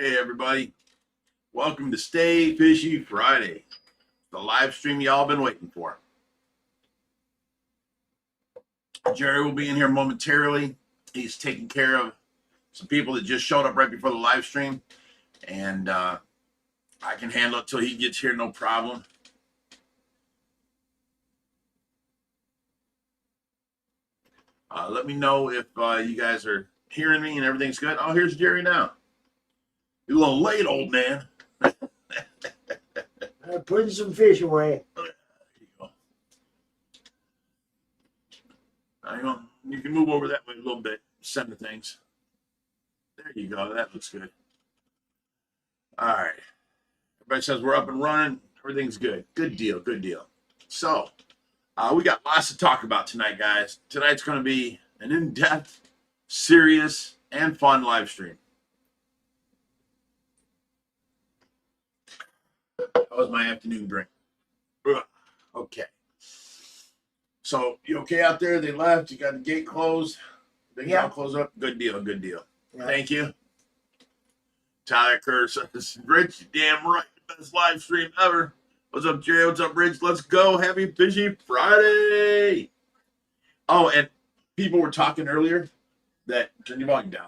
Hey everybody, welcome to Stay Fishy Friday, the live stream y'all been waiting for. Jerry will be in here momentarily. He's taking care of some people that just showed up right before the live stream, and I can handle it till he gets here, no problem. Let me know if you guys are hearing me and everything's good. Oh, here's Jerry now. You're a little late, old man. I'm putting some fish away. There you go. You can move over that way a little bit, send the things. There you go. That looks good. All right. Everybody says we're up and running. Everything's good. Good deal. Good deal. So, we got lots to talk about tonight, guys. Tonight's going to be an in-depth, serious, and fun live stream. That was my afternoon drink. Ugh. Okay. So, you okay out there? They left. You got the gate closed. They got closed up. Good deal. Good deal. Yeah. Thank you. Tyler Kerr says, Rich, you damn right. Best live stream ever. What's up, Jerry? What's up, Rich? Let's go. Happy Fishy Friday. Oh, and people were talking earlier that, turn your volume down,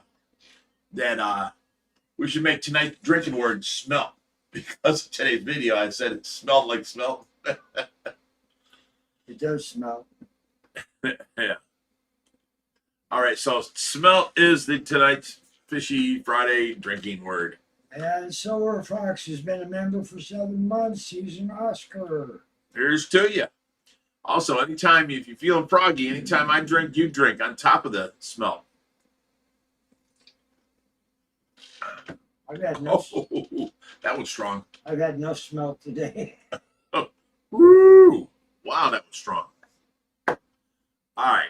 that we should make tonight's drinking word smell. Because of today's video, I said it smelled like smell. It does smell. Yeah. All right, so smell is tonight's Fishy Friday drinking word. And Silver Fox has been a member for 7 months. He's an Oscar. Here's to you. Also, anytime if you're feeling froggy, anytime I drink, you drink on top of the smell. I've had enough. Oh, that was strong. I've had enough smell today. Oh, woo! Wow, that was strong. All right.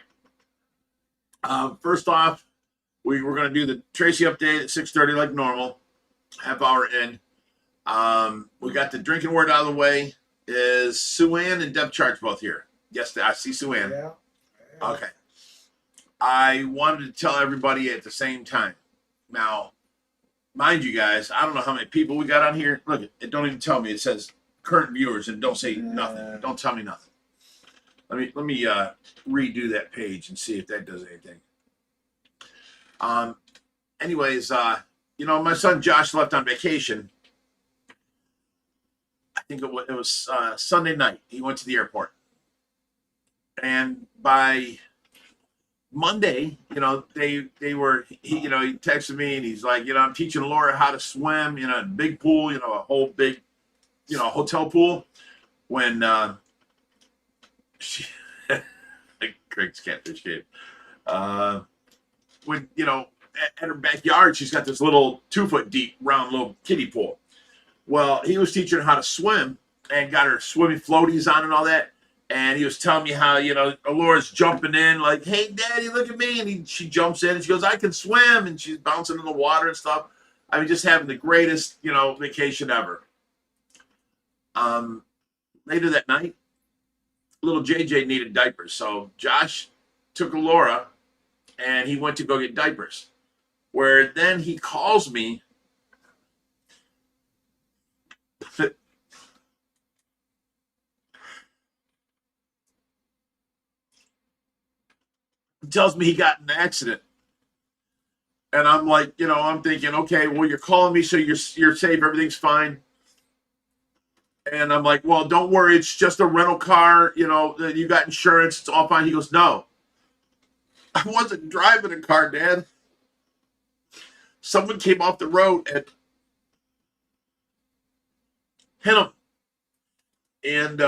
First off, we were going to do the Tracy update at 6:30 like normal. Half hour in. We got the drinking word out of the way. Is Sue-Ann and Deb Charge both here? Yes, I see Sue-Ann. Yeah. Okay. I wanted to tell everybody at the same time. Now, mind you guys, I don't know how many people we got on here. Look, it don't even tell me. It says current viewers and don't say nothing. Don't tell me nothing. Let me redo that page and see if that does anything. Anyways, my son Josh left on vacation. I think it was Sunday night. He went to the airport. And by Monday, he texted me and he's like, I'm teaching Allora how to swim in a big pool, a whole big, hotel pool. When Craig's catfish cave. When, at her backyard, she's got this little 2-foot deep round little kiddie pool. Well, he was teaching her how to swim and got her swimming floaties on and all that. And he was telling me how, Allora's jumping in like, hey, Daddy, look at me. And she jumps in and she goes, I can swim. And she's bouncing in the water and stuff. I mean, just having the greatest, vacation ever. Later that night, little JJ needed diapers. So Josh took Allora and he went to go get diapers. Where then he calls me. He tells me he got in an accident. And I'm like, I'm thinking, okay, well, you're calling me so you're safe, everything's fine. And I'm like, well, don't worry, it's just a rental car, you got insurance, it's all fine. He goes, no, I wasn't driving a car, Dad. Someone came off the road and hit him. And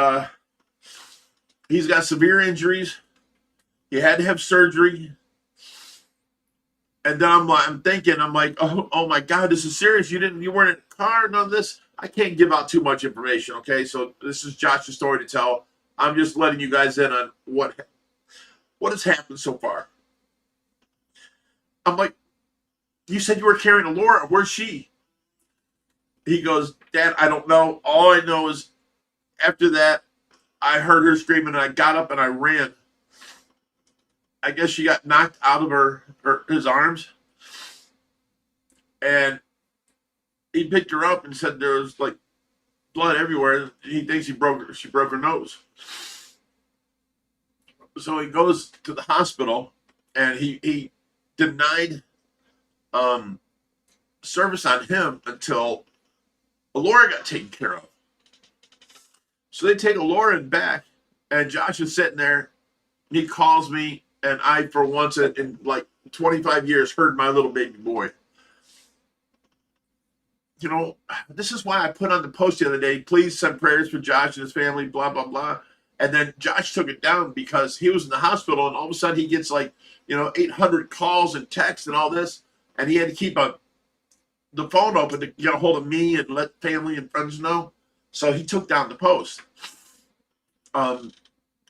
he's got severe injuries. He had to have surgery. And then I'm like, oh my God, this is serious. You weren't in a car, none of this. I can't give out too much information, okay? So this is Josh's story to tell. I'm just letting you guys in on what has happened so far. I'm like, you said you were carrying Allora. Where's she? He goes, Dad, I don't know. All I know is after that, I heard her screaming and I got up and I ran. I guess she got knocked out of his arms. And he picked her up and said there was like blood everywhere. He thinks she broke her nose. So he goes to the hospital, and he denied service on him until Allora got taken care of. So they take Allora back, and Josh is sitting there. He calls me, and I, for once in like 25 years, heard my little baby boy. You know, this is why I put on the post the other day, please send prayers for Josh and his family, blah, blah, blah. And then Josh took it down because he was in the hospital, and all of a sudden he gets like, 800 calls and texts and all this. And he had to keep the phone open to get a hold of me and let family and friends know. So he took down the post.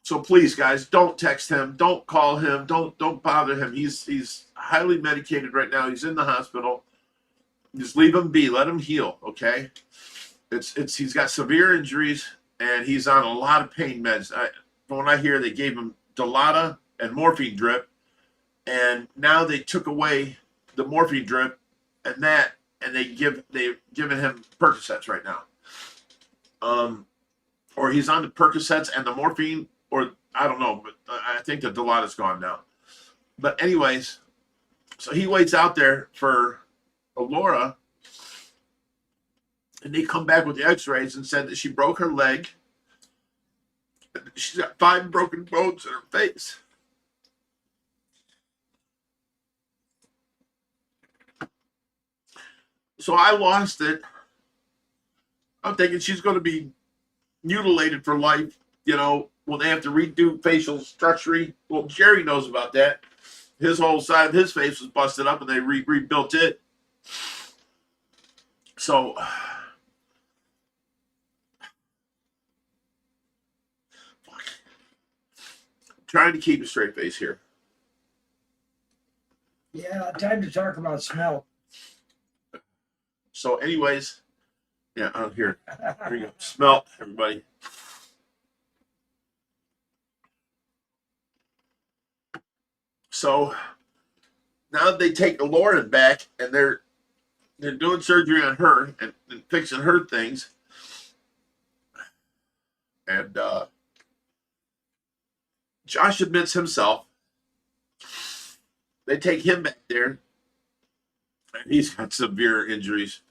So please, guys, don't text him, don't call him, don't bother him. He's highly medicated right now. He's in the hospital. Just leave him be. Let him heal. Okay. He's got severe injuries, and he's on a lot of pain meds. From what I hear, they gave him Dilaudid and morphine drip, and now they took away the morphine drip and they've given him Percocets right now. Or he's on the Percocets and the morphine, or I don't know, but I think the Dilaudid's gone now. But anyways, so he waits out there for Allora, and they come back with the x-rays and said that she broke her leg. She's got 5 broken bones in her face. So I lost it. I'm thinking she's going to be mutilated for life, when they have to redo facial structure. Well, Jerry knows about that. His whole side of his face was busted up, and they rebuilt it. So trying to keep a straight face here. Yeah, time to talk about smell. So anyways, yeah, here you go. Smell, everybody. So now they take Allora back, and they're doing surgery on her and fixing her things. And Josh admits himself. They take him back there, and he's got severe injuries.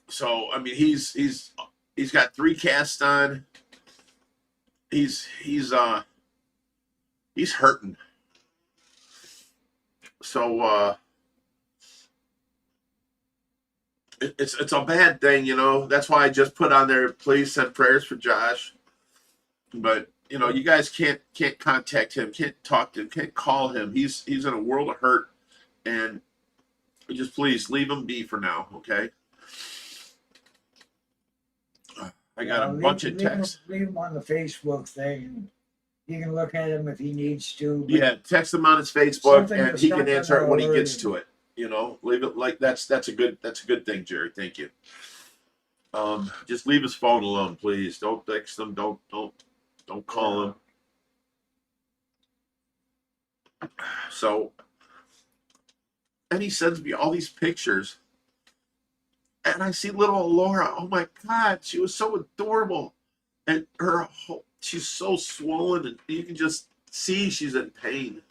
So I mean, he's got 3 casts on. He's hurting. So it's a bad thing, That's why I just put on there, please send prayers for Josh. But you guys can't contact him, can't talk to him, can't call him. He's in a world of hurt, and just please leave him be for now, okay? I got a bunch of texts. Leave him on the Facebook thing. You can look at him if he needs to. Yeah, text him on his Facebook, and he can answer it when he gets to it. Leave it like that's a good thing, Jerry. Thank you. Just leave his phone alone, please. Don't text him. Don't call him. So, and he sends me all these pictures, and I see little Allora. Oh my God, she was so adorable, and she's so swollen, and you can just see she's in pain.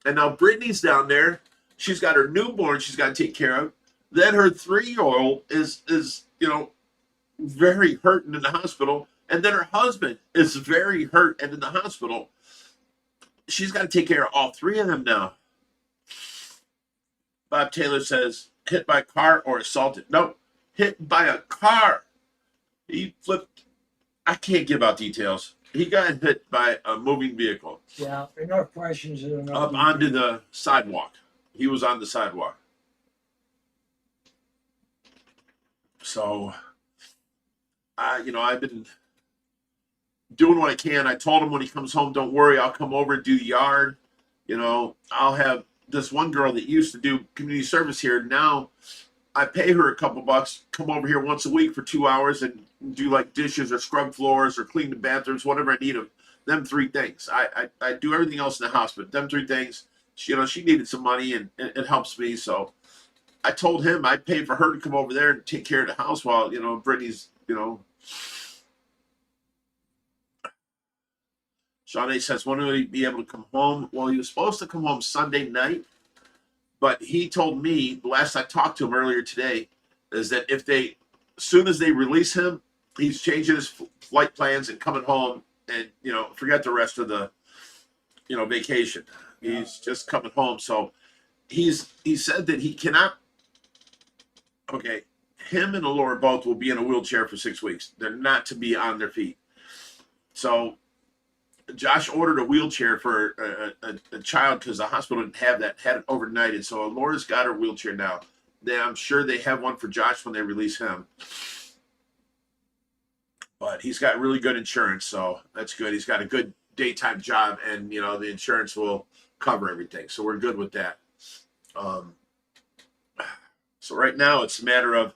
And now Brittany's down there. She's got her newborn she's got to take care of. Then her 3-year-old is very hurt and in the hospital. And then her husband is very hurt and in the hospital. She's got to take care of all 3 of them now. Bob Taylor says, hit by a car or assaulted. No, hit by a car. He flipped. I can't give out details. He got hit by a moving vehicle. Yeah, enough questions. Up onto the sidewalk. He was on the sidewalk. So, I've been doing what I can. I told him when he comes home, don't worry, I'll come over and do the yard. I'll have this one girl that used to do community service here. Now I pay her a couple bucks, come over here once a week for 2 hours and do like dishes or scrub floors or clean the bathrooms, whatever I need of them 3 things. I do everything else in the house, but them 3 things, she needed some money, and it helps me. So I told him I'd pay for her to come over there and take care of the house while, you know, Brittany's, you know. Sean A says, when will he be able to come home? Well, he was supposed to come home Sunday night, but he told me, the last I talked to him earlier today, is that if they, as soon as they release him, he's changing his flight plans and coming home and, you know, forget the rest of the, you know, vacation. He's just coming home. So he said that he cannot, okay, him and Allora both will be in a wheelchair for 6 weeks. They're not to be on their feet. So Josh ordered a wheelchair for a child because the hospital didn't have that, had it overnighted. So Allora's got her wheelchair now. I'm sure they have one for Josh when they release him. But he's got really good insurance, so that's good. He's got a good daytime job, and, you know, the insurance will cover everything. So we're good with that. So right now it's a matter of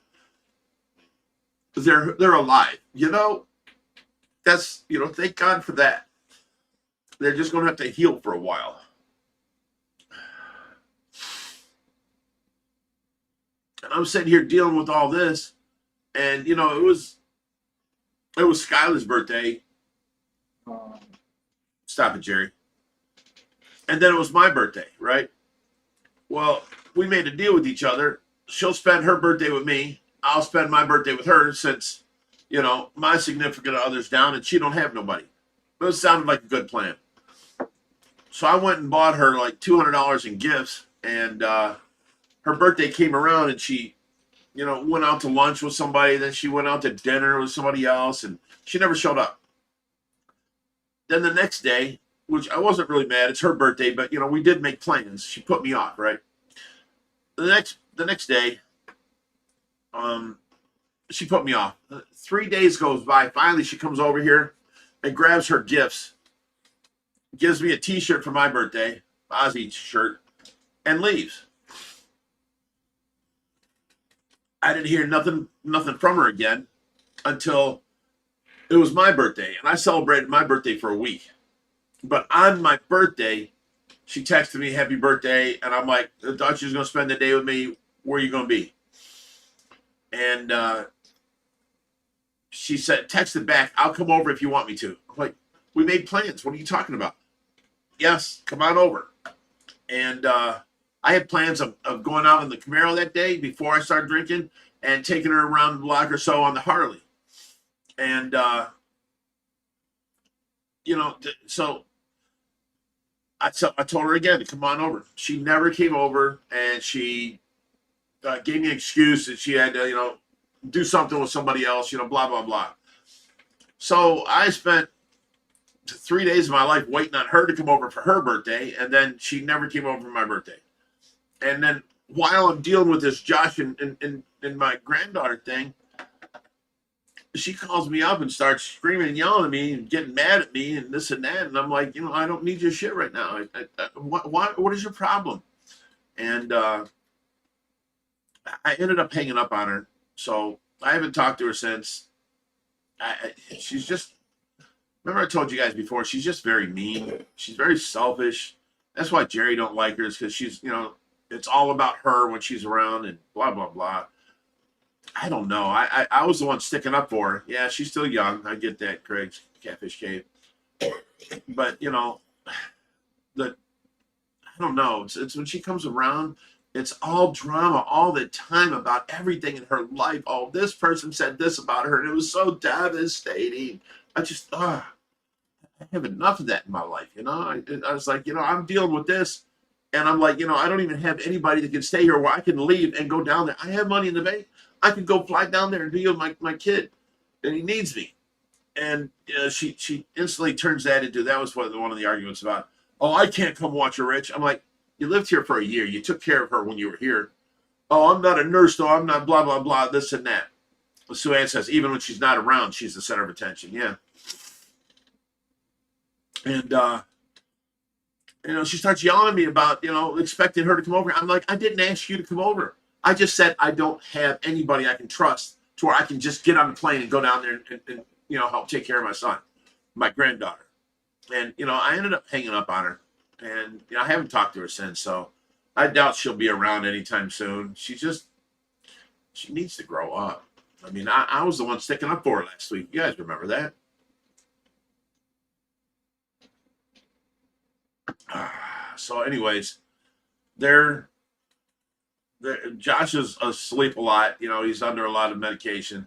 they're alive. You know, that's, you know, thank God for that. They're just going to have to heal for a while. And I'm sitting here dealing with all this, and, you know, it was Skylar's birthday. Stop it, Jerry. And then it was my birthday, right? Well, we made a deal with each other. She'll spend her birthday with me. I'll spend my birthday with her, since, you know, my significant other's down and she don't have nobody. But it sounded like a good plan. So I went and bought her like $200 in gifts, and her birthday came around, and she, you know, went out to lunch with somebody. Then she went out to dinner with somebody else, and she never showed up. Then the next day, which I wasn't really mad, it's her birthday, but, you know, we did make plans. She put me off, right? The next day, she put me off. 3 days goes by. Finally, she comes over here and grabs her gifts, gives me a T-shirt for my birthday, Ozzy shirt, and leaves. I didn't hear nothing from her again until it was my birthday, and I celebrated my birthday for a week. But on my birthday, she texted me happy birthday, and I'm like, I thought she was going to spend the day with me. Where are you going to be? And she said, texted back, I'll come over if you want me to. I'm like, we made plans. What are you talking about? Yes, come on over. And I had plans of going out in the Camaro that day before I started drinking and taking her around the block or so on the Harley. And, you know, so I told her again to come on over. She never came over, and she gave me an excuse that she had to, you know, do something with somebody else, you know, blah, blah, blah. So I spent 3 days of my life waiting on her to come over for her birthday, and then she never came over for my birthday. And then while I'm dealing with this Josh and my granddaughter thing, she calls me up and starts screaming and yelling at me and getting mad at me and this and that. And I'm like, you know, I don't need your shit right now. What is your problem? And I ended up hanging up on her. So I haven't talked to her since. She's just, remember I told you guys before, she's just very mean. She's very selfish. That's why Jerry don't like her, is because she's, you know, it's all about her when she's around and blah, blah, blah. I don't know. I was the one sticking up for her. Yeah, she's still young. I get that, Craig's Catfish Cave. But, you know, I don't know. It's when she comes around, it's all drama all the time about everything in her life. Oh, this person said this about her, and it was so devastating. I have enough of that in my life, you know? I was like, you know, I'm dealing with this, and I'm like, you know, I don't even have anybody that can stay here where I can leave and go down there. I have money in the bank. I could go fly down there and be with my kid, and he needs me. And she instantly turns that into, that was one of the arguments about, oh, I can't come watch her, Rich. I'm like, you lived here for a year. You took care of her when you were here. Oh, I'm not a nurse, though. I'm not blah, blah, blah, this and that. Well, Sue Ann says, even when she's not around, she's the center of attention. Yeah. And, you know, she starts yelling at me about, you know, expecting her to come over. I'm like, I didn't ask you to come over. I just said I don't have anybody I can trust to where I can just get on the plane and go down there and you know, help take care of my son, my granddaughter. And, you know, I ended up hanging up on her. And, you know, I haven't talked to her since. So I doubt she'll be around anytime soon. She needs to grow up. I mean, I was the one sticking up for her last week. You guys remember that? So, anyways, Josh is asleep a lot. You know, he's under a lot of medication.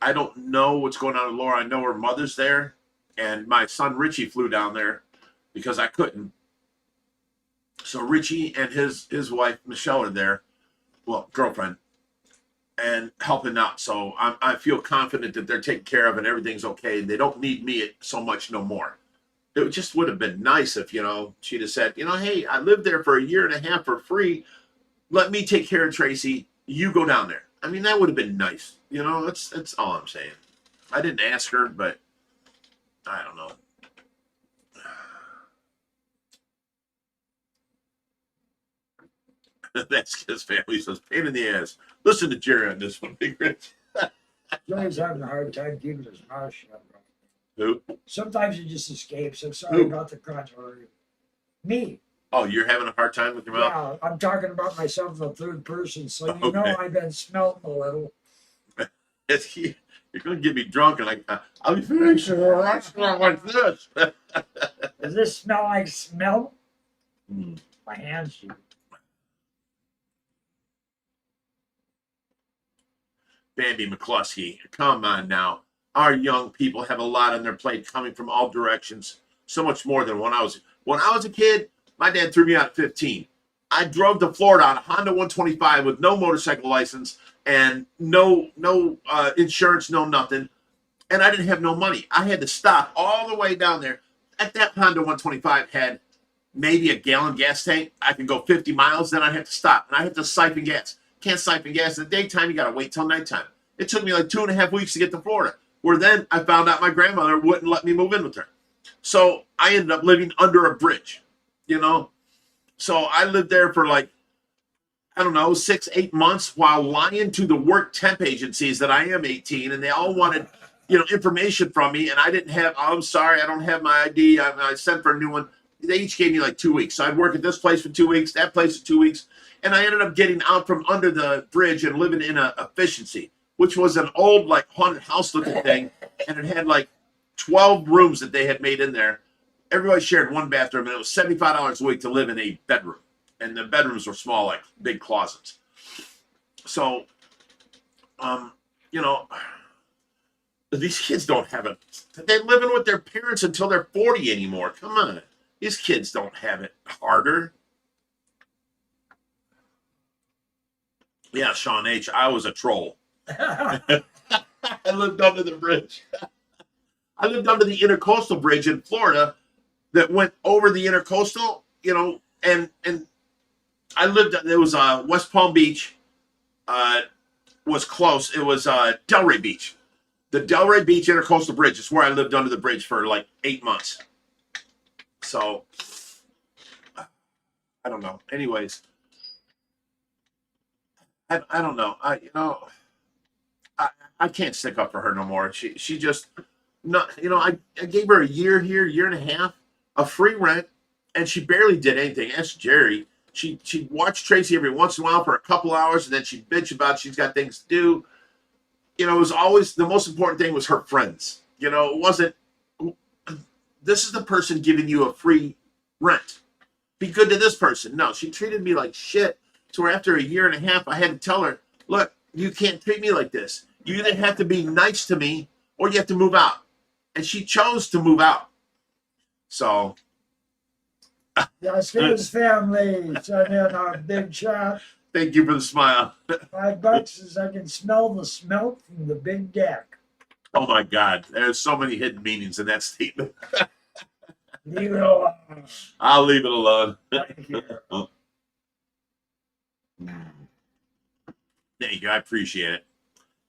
I don't know what's going on with Laura. I know her mother's there, and my son Richie flew down there because I couldn't. So Richie and his wife Michelle are there, well, girlfriend, and helping out. So I feel confident that they're taken care of and everything's okay. They don't need me so much no more. It just would have been nice if, you know, she'd have said, you know, hey, I lived there for a year and a half for free. Let me take care of Tracy. You go down there. I mean, that would have been nice. You know, that's all I'm saying. I didn't ask her, but I don't know. That's his family says, pain in the ass. Listen to Jerry on this one, Big Rich. Joey's having a hard time keeping his mouth shut. Who? Sometimes he just escapes. I'm sorry about the contrary. Me. Oh, you're having a hard time with your mouth? Yeah, I'm talking about myself in the third person, so you know I've been smelting a little. You're going to get me drunk, and I'll be finishing like this. Does this smell like smell? Mm. My hands do. Bambi McCluskey, come on now. Our young people have a lot on their plate coming from all directions. So much more than when I was a kid. My dad threw me out at 15. I drove to Florida on a Honda 125 with no motorcycle license and no insurance, no nothing. And I didn't have no money. I had to stop all the way down there. At that Honda 125 had maybe a gallon gas tank. I could go 50 miles, then I'd have to stop. And I had to siphon gas. Can't siphon gas in the daytime. You got to wait till nighttime. It took me like 2.5 weeks to get to Florida, where then I found out my grandmother wouldn't let me move in with her. So I ended up living under a bridge, you know. So I lived there for like, I don't know, 6-8 months while lying to the work temp agencies that I am 18, and they all wanted, you know, information from me, and I didn't have. Oh, I'm sorry, I don't have my ID. I sent for a new one. They each gave me like 2 weeks. So I'd work at this place for 2 weeks, that place for 2 weeks, and I ended up getting out from under the bridge and living in a efficiency, which was an old like haunted house looking thing, and it had like 12 rooms that they had made in there. Everybody shared one bathroom, and it was $75 a week to live in a bedroom. And the bedrooms were small, like big closets. So, you know, these kids don't have it. They're living with their parents until they're 40 anymore. Come on. These kids don't have it harder. Yeah, Sean H., I was a troll. I lived under the bridge. I lived under the Intercoastal Bridge in Florida that went over the Intercoastal, you know, and I lived, there was West Palm Beach was close. It was Delray Beach. The Delray Beach Intercoastal Bridge is where I lived under the bridge for like 8 months. So, I don't know. Anyways, I don't know. I can't stick up for her no more. She just, not, you know, I gave her a year here, year and a half, a free rent, and she barely did anything. Ask Jerry. She'd watch Tracy every once in a while for a couple hours, and then she'd bitch about she's got things to do. You know, it was always, the most important thing was her friends. You know, it wasn't, this is the person giving you a free rent. Be good to this person. No, she treated me like shit. So after a year and a half, I had to tell her, look, you can't treat me like this. You either have to be nice to me or you have to move out. And she chose to move out. So. Yes, his family sent in a big chat. Thank you for the smile. $5 says I can smell the smelt from the big deck. Oh my God. There's so many hidden meanings in that statement. Leave it alone. I'll leave it alone. Thank you. Thank you. I appreciate it.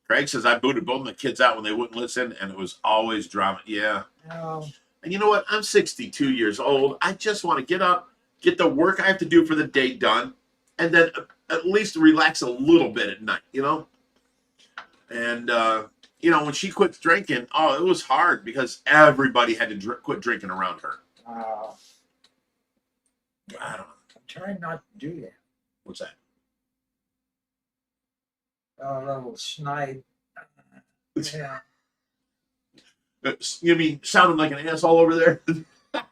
Craig says I booted both my kids out when they wouldn't listen, and it was always drama. Yeah. And you know what? I'm 62 years old. I just want to get up, get the work I have to do for the day done, and then at least relax a little bit at night, you know? And, you know, when she quit drinking, oh, it was hard because everybody had to quit drinking around her. I don't know. I'm try not to do that. What's that? A little snipe. Yeah. You mean sounding like an asshole over there? A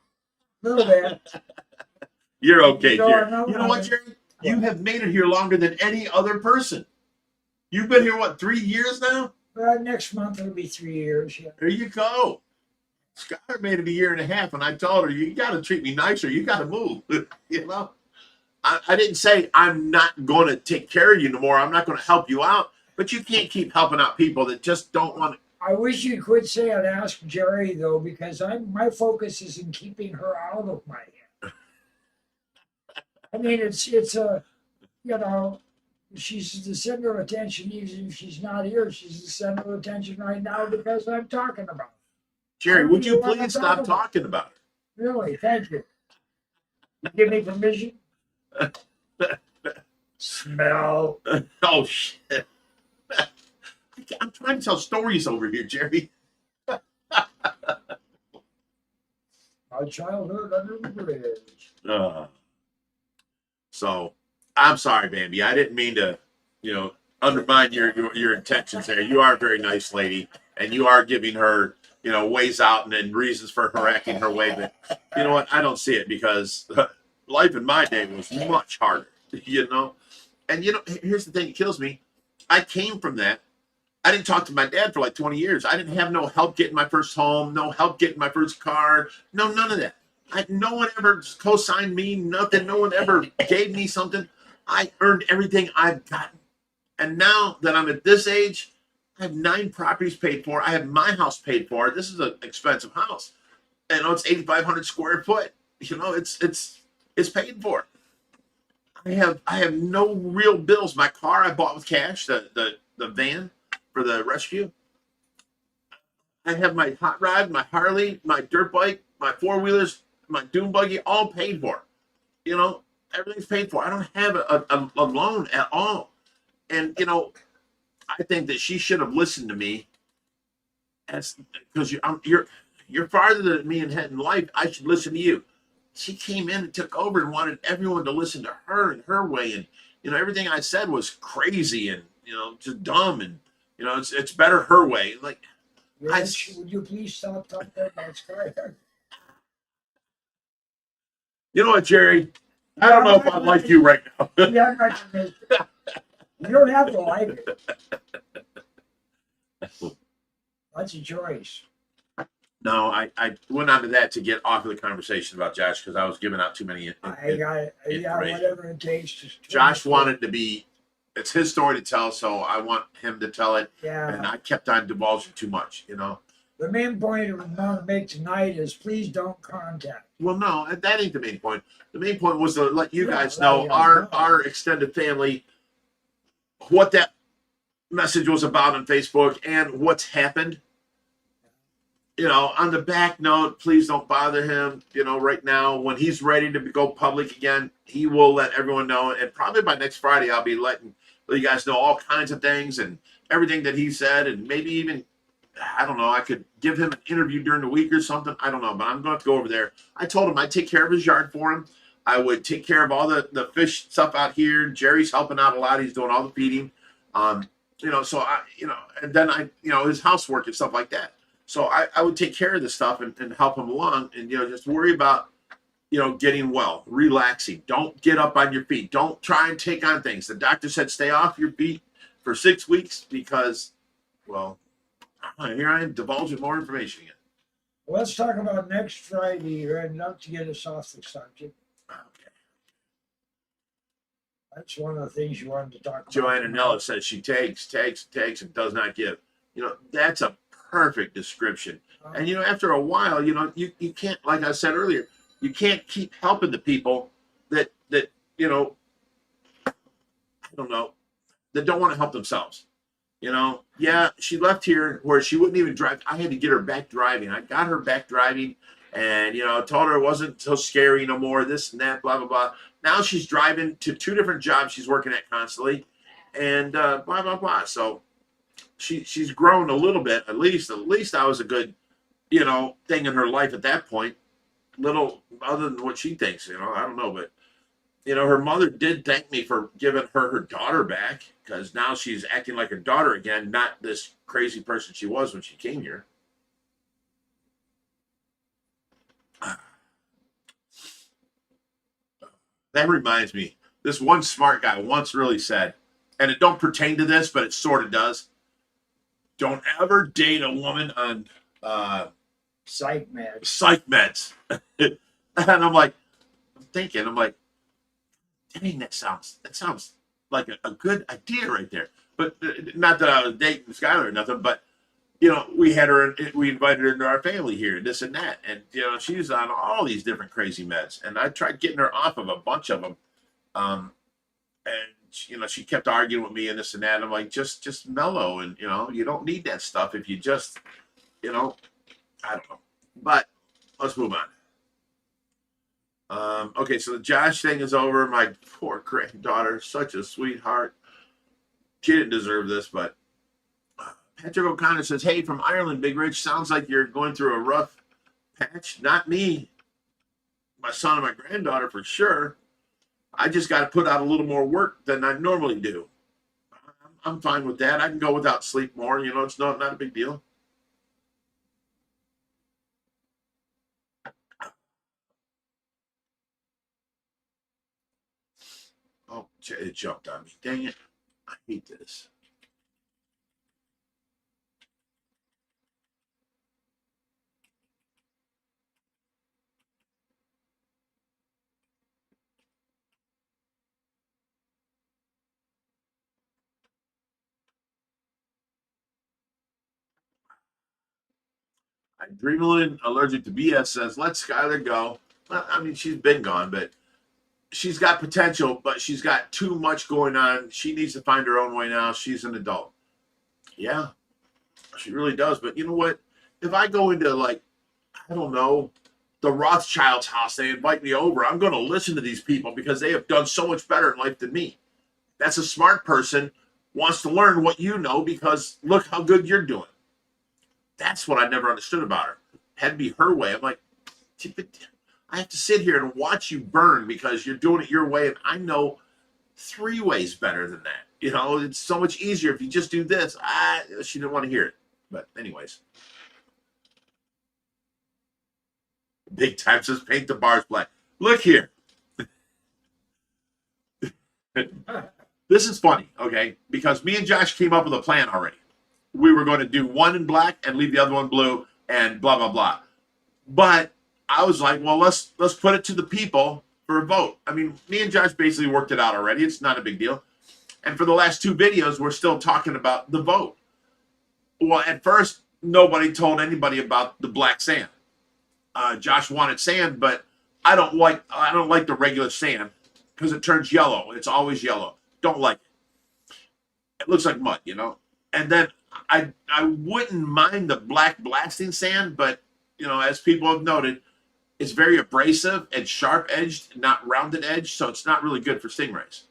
little bit. You're okay, No, Jerry. no, You know no. what, Jerry? You have made it here longer than any other person. You've been here, what, 3 years now? Next month it'll be 3 years. Yeah. There you go. Skylar made it a year and a half, and I told her, you got to treat me nicer. You got to move. You know? I didn't say I'm not going to take care of you no more. I'm not going to help you out. But you can't keep helping out people that just don't want to. I wish you could say I'd ask Jerry though, because my focus is in keeping her out of my head. I mean, it's a, you know, she's the center of attention. Even if she's not here, she's the center of attention right now because I'm talking about her. Jerry, would you don't wanna please talk stop about talking about it? Really, thank you. You give me permission? Smell. Oh, shit. I'm trying to tell stories over here, Jerry. My childhood under the bridge. So I'm sorry, Bambi. I didn't mean to, undermine your intentions there. You are a very nice lady, and you are giving her, ways out and then reasons for her acting her way. But you know what? I don't see it because life in my day was much harder, And here's the thing that kills me. I came from that. I didn't talk to my dad for like 20 years. I didn't have no help getting my first home, no help getting my first car, none of that. No one ever co-signed me, nothing. No one ever gave me something. I earned everything I've gotten. And now that I'm at this age, I have 9 properties paid for. I have my house paid for. This is an expensive house. And it's 8,500 square foot. It's paid for. I have no real bills. My car I bought with cash, the van for the rescue. I have my hot rod, my Harley, my dirt bike, my 4-wheelers, my dune buggy, all paid for. Everything's paid for. I don't have a loan at all. And I think that she should have listened to me, because you're farther than me in head in life. I should listen to you. She came in and took over and wanted everyone to listen to her and her way, and everything I said was crazy and just dumb, and it's better her way. Like, Would you please stop talking about Skylar? You know what, Jerry? I don't know if I like you right now. Yeah, you don't have to like it. That's a choice. No, I went on to that to get off of the conversation about Josh because I was giving out too many. I got it. Yeah, whatever it takes. Josh wanted to be. It's his story to tell, so I want him to tell it. Yeah. And I kept on divulging too much, The main point I want to make tonight is please don't contact. Well, no, that ain't the main point. The main point was to let you guys know, our extended family, what that message was about on Facebook and what's happened. On the back note, please don't bother him. Right now, when he's ready to go public again, he will let everyone know. And probably by next Friday, I'll be letting you guys know all kinds of things and everything that he said. And maybe even, I don't know, I could give him an interview during the week or something. I don't know, but I'm going to have to go over there. I told him I'd take care of his yard for him. I would take care of all the fish stuff out here. Jerry's helping out a lot. He's doing all the feeding. So I, and then his housework and stuff like that. So I would take care of this stuff and help him along and, just worry about, getting well, relaxing. Don't get up on your feet. Don't try and take on things. The doctor said stay off your feet for 6 weeks because, well, here I am divulging more information again. Let's talk about next Friday. I'd love to get us off the subject. Okay. That's one of the things you wanted to talk about. Joanna Nella says she takes, and does not give. That's a perfect description. And after a while, you can't, like I said earlier, you can't keep helping the people that I don't know, that don't want to help themselves. Yeah, she left here where she wouldn't even drive. I had to get her back driving. I got her back driving and, told her it wasn't so scary no more, this and that, blah, blah, blah. Now she's driving to 2 different jobs she's working at constantly and blah, blah, blah. So she's grown a little bit. At least I was a good, thing in her life at that point. Little other than what she thinks, I don't know, but you know, her mother did thank me for giving her daughter back, because now she's acting like her daughter again, not this crazy person she was when she came here. That reminds me, this one smart guy once really said, and it don't pertain to this, but it sort of does. Don't ever date a woman on Psych meds. psych meds. And I'm like, I'm like, dang, that sounds like a good idea right there. But not that I was dating Skylar or nothing, but you know, we invited her into our family here, and this and that, and you know, she's on all these different crazy meds, and I tried getting her off of a bunch of them, and you know, she kept arguing with me and this and that. And I'm like, just mellow, and you know, you don't need that stuff if you just, you know, I don't know. But let's move on. Okay, so the Josh thing is over. My poor granddaughter, such a sweetheart. She didn't deserve this, but Patrick O'Connor says, hey, from Ireland, Big Rich, sounds like you're going through a rough patch. Not me. My son and my granddaughter for sure. I just got to put out a little more work than I normally do. I'm fine with that. I can go without sleep more. You know, it's not a big deal. Oh, it jumped on me. Dang it. I hate this. Adrenaline allergic to BS says, let Skylar go. Well, I mean, she's been gone, but she's got potential, but she's got too much going on. She needs to find her own way now. She's an adult. Yeah, she really does. But you know what? If I go into, like, I don't know, the Rothschild's house, they invite me over, I'm going to listen to these people because they have done so much better in life than me. That's a smart person, wants to learn what you know because look how good you're doing. That's what I never understood about her. Had to be her way. I'm like, I have to sit here and watch you burn because you're doing it your way, and I know 3 ways better than that. You know, it's so much easier if you just do this. She didn't want to hear it. But anyways. Big Time says, paint the bars black. Look here. This is funny, okay? Because me and Josh came up with a plan already. We were going to do one in black and leave the other one blue and blah, blah, blah. But I was like, well, let's put it to the people for a vote. I mean, me and Josh basically worked it out already. It's not a big deal. And for the last 2 videos, we're still talking about the vote. Well, at first, nobody told anybody about the black sand. Josh wanted sand, but I don't like the regular sand because it turns yellow. It's always yellow. Don't like it. It looks like mud, you know. And then I wouldn't mind the black blasting sand, but you know, as people have noted, it's very abrasive and sharp-edged, not rounded edge, so it's not really good for stingrays.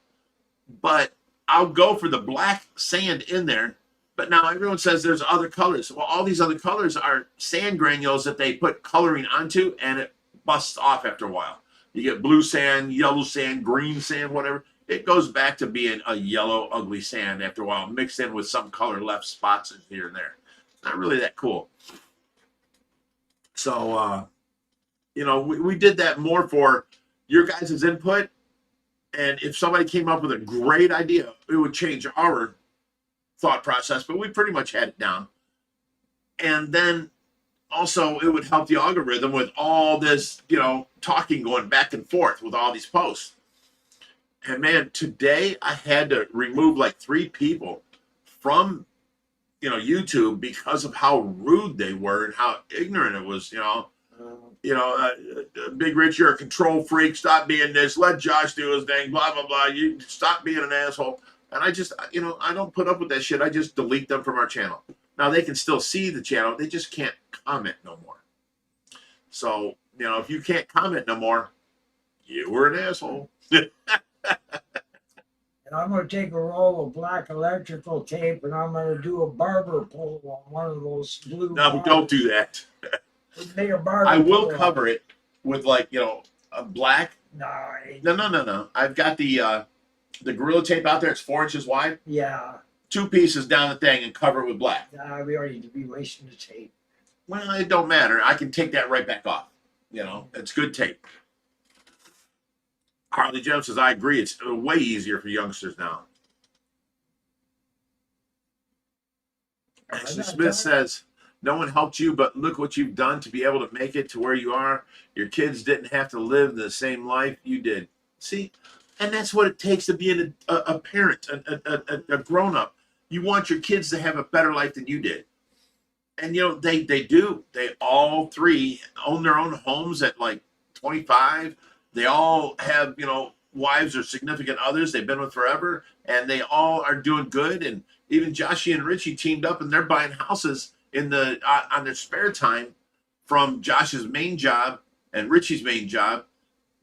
But I'll go for the black sand in there. But now everyone says there's other colors. Well, all these other colors are sand granules that they put coloring onto, and it busts off after a while. You get blue sand, yellow sand, green sand, whatever. It goes back to being a yellow, ugly sand after a while, mixed in with some color left spots here and there. Not really that cool. So, you know, we did that more for your guys' input. And if somebody came up with a great idea, it would change our thought process, but we pretty much had it down. And then also it would help the algorithm with all this, you know, talking going back and forth with all these posts. And man, today I had to remove like 3 people from, you know, YouTube because of how rude they were and how ignorant it was, you know. Big Rich, you're a control freak. Stop being this. Let Josh do his thing. Blah, blah, blah. You stop being an asshole. And I just, you know, I don't put up with that shit. I just delete them from our channel. Now, they can still see the channel. They just can't comment no more. So, you know, if you can't comment no more, you were an asshole. And I'm going to take a roll of black electrical tape and I'm going to do a barber pole on one of those blue. No, don't do that. Make a barber I will pole. cover it with, like, you know, a black No, No. I've got the Gorilla Tape out there. It's 4 inches wide. yeah. 2 pieces down the thing and cover it with black. Nah, we already be wasting the tape. Well, it don't matter. I can take that right back off. You know, it's good tape. Harley Jones says, I agree. It's way easier for youngsters now. Ashley Smith says, no one helped you, but look what you've done to be able to make it to where you are. Your kids didn't have to live the same life you did. See, and that's what it takes to be a parent, a grown-up. You want your kids to have a better life than you did. And, you know, they do. They all 3 own their own homes at like 25. They all have, you know, wives or significant others they've been with forever. And they all are doing good. And even Joshy and Richie teamed up and they're buying houses in the on their spare time from Josh's main job and Richie's main job.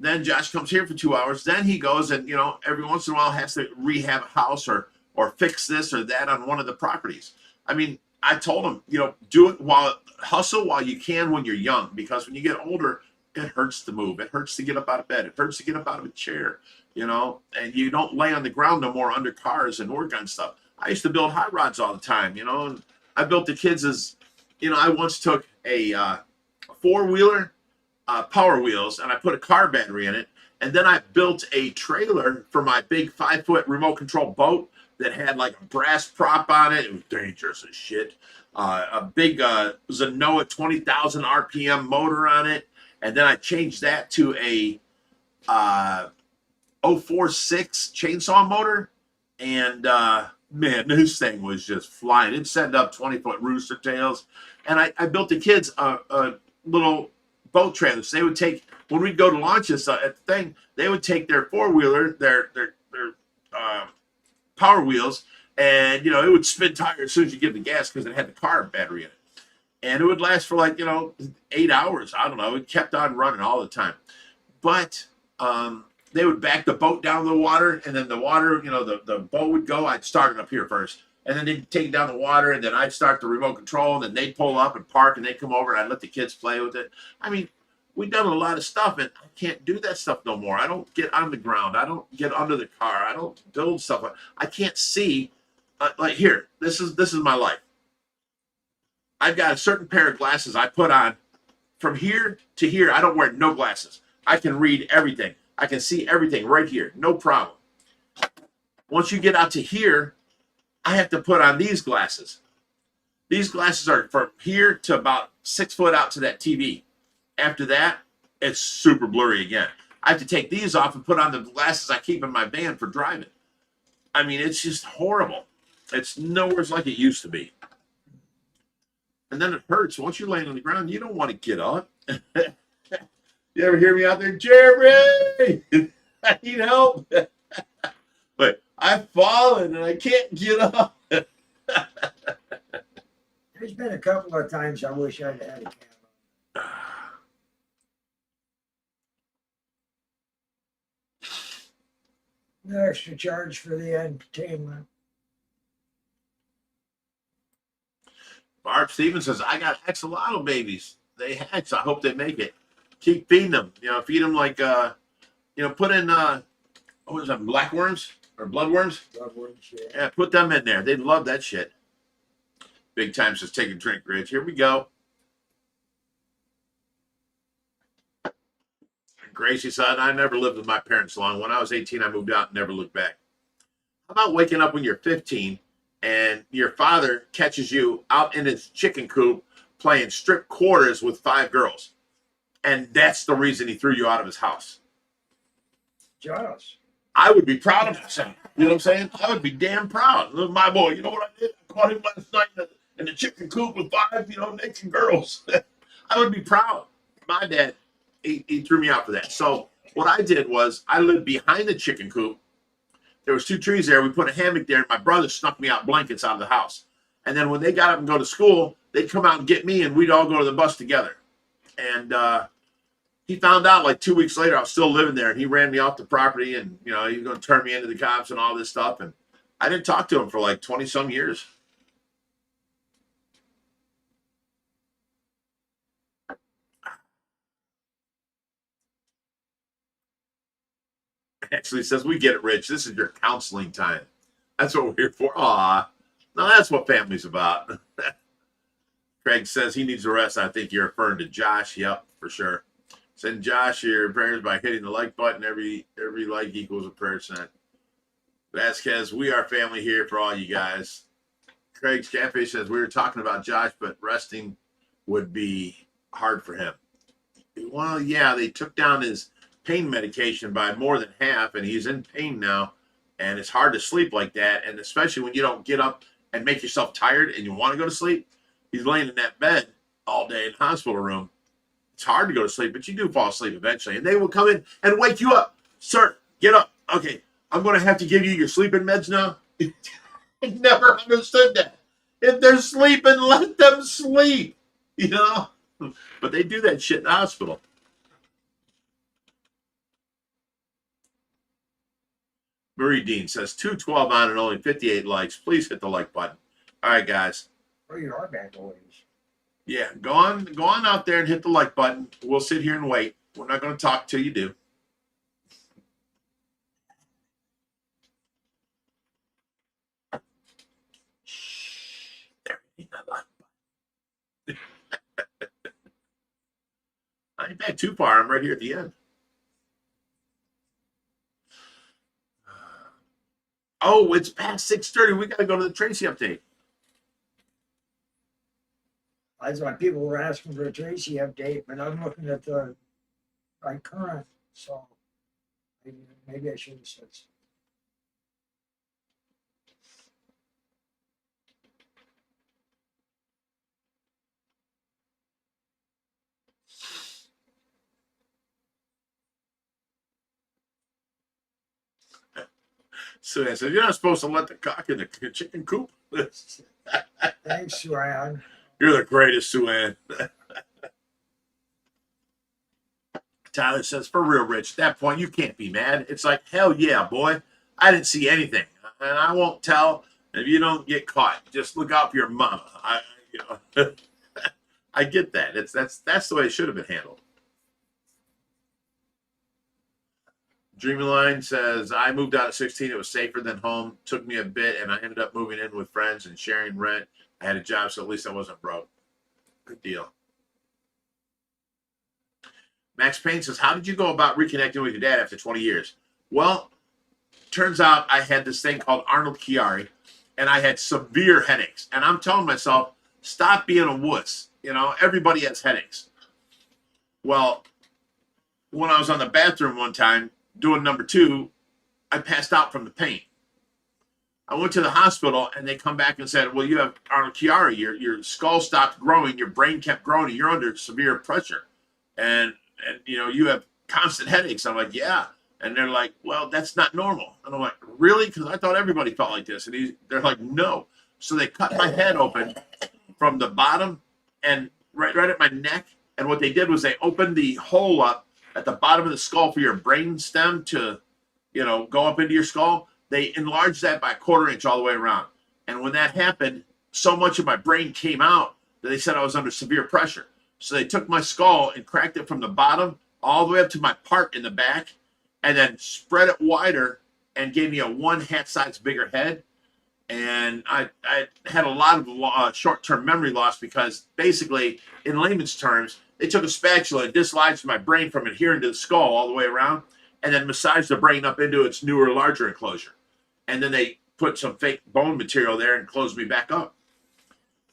Then Josh comes here for 2 hours. Then he goes and, you know, every once in a while has to rehab a house or fix this or that on one of the properties. I mean, I told him, you know, do it hustle while you can when you're young, because when you get older, it hurts to move. It hurts to get up out of bed. It hurts to get up out of a chair, you know, and you don't lay on the ground no more under cars and work on stuff. I used to build hot rods all the time, you know, and I built the kids as, you know, I once took a 4-wheeler, Power Wheels, and I put a car battery in it. And then I built a trailer for my big 5-foot remote control boat that had like a brass prop on it. It was dangerous as shit. A big Zenoa 20,000 RPM motor on it. And then I changed that to a 046 chainsaw motor. And man, this thing was just flying. It set up 20-foot rooster tails. And I built the kids a little boat trailer. So they would take, when we'd go to launch this at the thing, they would take their 4-wheeler, their Power Wheels, and, you know, it would spin tires as soon as you give the gas because it had the car battery in it. And it would last for like, you know, 8 hours. I don't know. It kept on running all the time. But they would back the boat down the water, and then the water, you know, the boat would go. I'd start it up here first. And then they'd take it down the water, and then I'd start the remote control, and then they'd pull up and park, and they'd come over, and I'd let the kids play with it. I mean, we've done a lot of stuff, and I can't do that stuff no more. I don't get on the ground. I don't get under the car. I don't build stuff. I can't see. Like here, this is my life. I've got a certain pair of glasses I put on from here to here. I don't wear no glasses. I can read everything. I can see everything right here. No problem. Once you get out to here, I have to put on these glasses. These glasses are from here to about 6 foot out to that TV. After that, it's super blurry again. I have to take these off and put on the glasses I keep in my van for driving. I mean, it's just horrible. It's nowhere like it used to be. And then it hurts. Once you're laying on the ground, you don't want to get up. You ever hear me out there, Jerry? I need help. But I've fallen and I can't get up. There's been a couple of times I wish I'd had a camera. No extra charge for the entertainment. Barb Stevens says, I got axolotl babies. They hatch. I hope they make it. Keep feeding them. You know, feed them like, you know, put in, what is that, blackworms or bloodworms? Bloodworms, yeah. Yeah, put them in there. They'd love that shit. Big Time says, take a drink, Rich. Here we go. Gracie said, I never lived with my parents long. When I was 18, I moved out and never looked back. How about waking up when you're 15 and your father catches you out in his chicken coop playing strip quarters with 5 girls? And that's the reason he threw you out of his house. Josh. I would be proud of myself. You know what I'm saying? I would be damn proud. Look, my boy, you know what I did? I caught him last night in the chicken coop with 5, you know, naked girls. I would be proud. My dad, he threw me out for that. So what I did was I lived behind the chicken coop. There was 2 trees there. We put a hammock there, and my brother snuck me out blankets out of the house. And then when they got up and go to school, they'd come out and get me, and we'd all go to the bus together. And he found out like 2 weeks later I was still living there, and he ran me off the property, and, you know, he was going to turn me into the cops and all this stuff. And I didn't talk to him for like 20-some years. Actually says, we get it, Rich. This is your counseling time. That's what we're here for. Aw. Now that's what family's about. Craig says he needs a rest. I think you're referring to Josh. Yep, for sure. Send Josh your prayers by hitting the like button. Every like equals a prayer sent. Vasquez, we are family here for all you guys. Craig's Catfish says, we were talking about Josh, but resting would be hard for him. Well, yeah, they took down his pain medication by more than half, and he's in pain now, and it's hard to sleep like that, and especially when you don't get up and make yourself tired and you want to go to sleep. He's laying in that bed all day in the hospital room. It's hard to go to sleep, but you do fall asleep eventually, and they will come in and wake you up. Sir, get up. Okay, I'm going to have to give you your sleeping meds now. I never understood that. If they're sleeping, let them sleep, you know? But they do that shit in the hospital. Marie Dean says 212 on and only 58 likes. Please hit the like button. All right, guys. Oh, you are back always. Yeah, go on out there and hit the like button. We'll sit here and wait. We're not going to talk till you do. There, hit that like button. I ain't back too far. I'm right here at the end. Oh, it's past 6:30. We got to go to the Tracy update. I thought people were asking for a Tracy update, but I'm looking at my current, so maybe I should have said so. So I said, you're not supposed to let the cock in the chicken coop. Thanks, Suan. You're the greatest, Suan. Tyler says, for real, Rich, at that point, you can't be mad. It's like, hell yeah, boy. I didn't see anything. And I won't tell if you don't get caught. Just look out for your mama. I get that. That's the way it should have been handled. Dreamline says, I moved out at 16. It was safer than home. Took me a bit, and I ended up moving in with friends and sharing rent. I had a job, so at least I wasn't broke. Good deal. Max Payne says, how did you go about reconnecting with your dad after 20 years? Well, turns out I had this thing called Arnold Chiari, and I had severe headaches. And I'm telling myself, stop being a wuss. You know, everybody has headaches. Well, when I was on the bathroom one time doing number 2, I passed out from the pain. I went to the hospital, and they come back and said, well, you have Arnold Chiari. Your skull stopped growing. Your brain kept growing. And you're under severe pressure. And you know, you have constant headaches. I'm like, yeah. And they're like, well, that's not normal. And I'm like, really? Because I thought everybody felt like this. And they're like, no. So they cut my head open from the bottom and right at my neck. And what they did was they opened the hole up at the bottom of the skull for your brain stem to, you know, go up into your skull. They enlarged that by 1/4 inch all the way around. And when that happened, so much of my brain came out that they said I was under severe pressure. So they took my skull and cracked it from the bottom all the way up to my part in the back, and then spread it wider and gave me a 1 hat size bigger head. And I had a lot of short-term memory loss because basically, in layman's terms, they took a spatula and dislodged my brain from adhering to the skull all the way around, and then massaged the brain up into its newer, larger enclosure. And then they put some fake bone material there and closed me back up.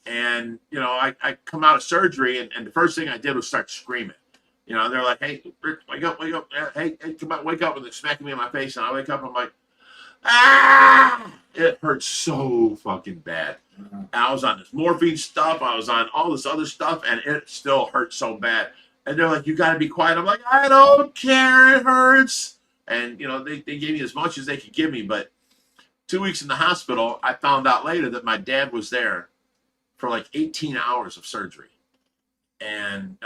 And, you know, I come out of surgery, and the first thing I did was start screaming. You know, they're like, hey, Rick, wake up. Hey, come on, wake up. And they're smacking me in my face, and I wake up, I'm like, ah! It hurts so fucking bad. I was on this morphine stuff. I was on all this other stuff, and it still hurts so bad. And they're like, you got to be quiet. I'm like, I don't care. It hurts. And, you know, they gave me as much as they could give me. But 2 weeks in the hospital, I found out later that my dad was there for like 18 hours of surgery. And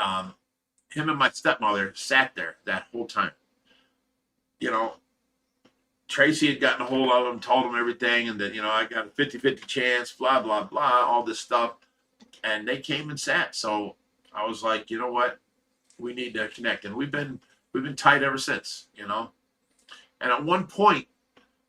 him and my stepmother sat there that whole time. You know, Tracy had gotten a hold of him, told him everything, and that, you know, I got a 50-50 chance, blah, blah, blah, all this stuff. And they came and sat. So I was like, you know what? We need to connect. And we've been tight ever since, you know. And at one point,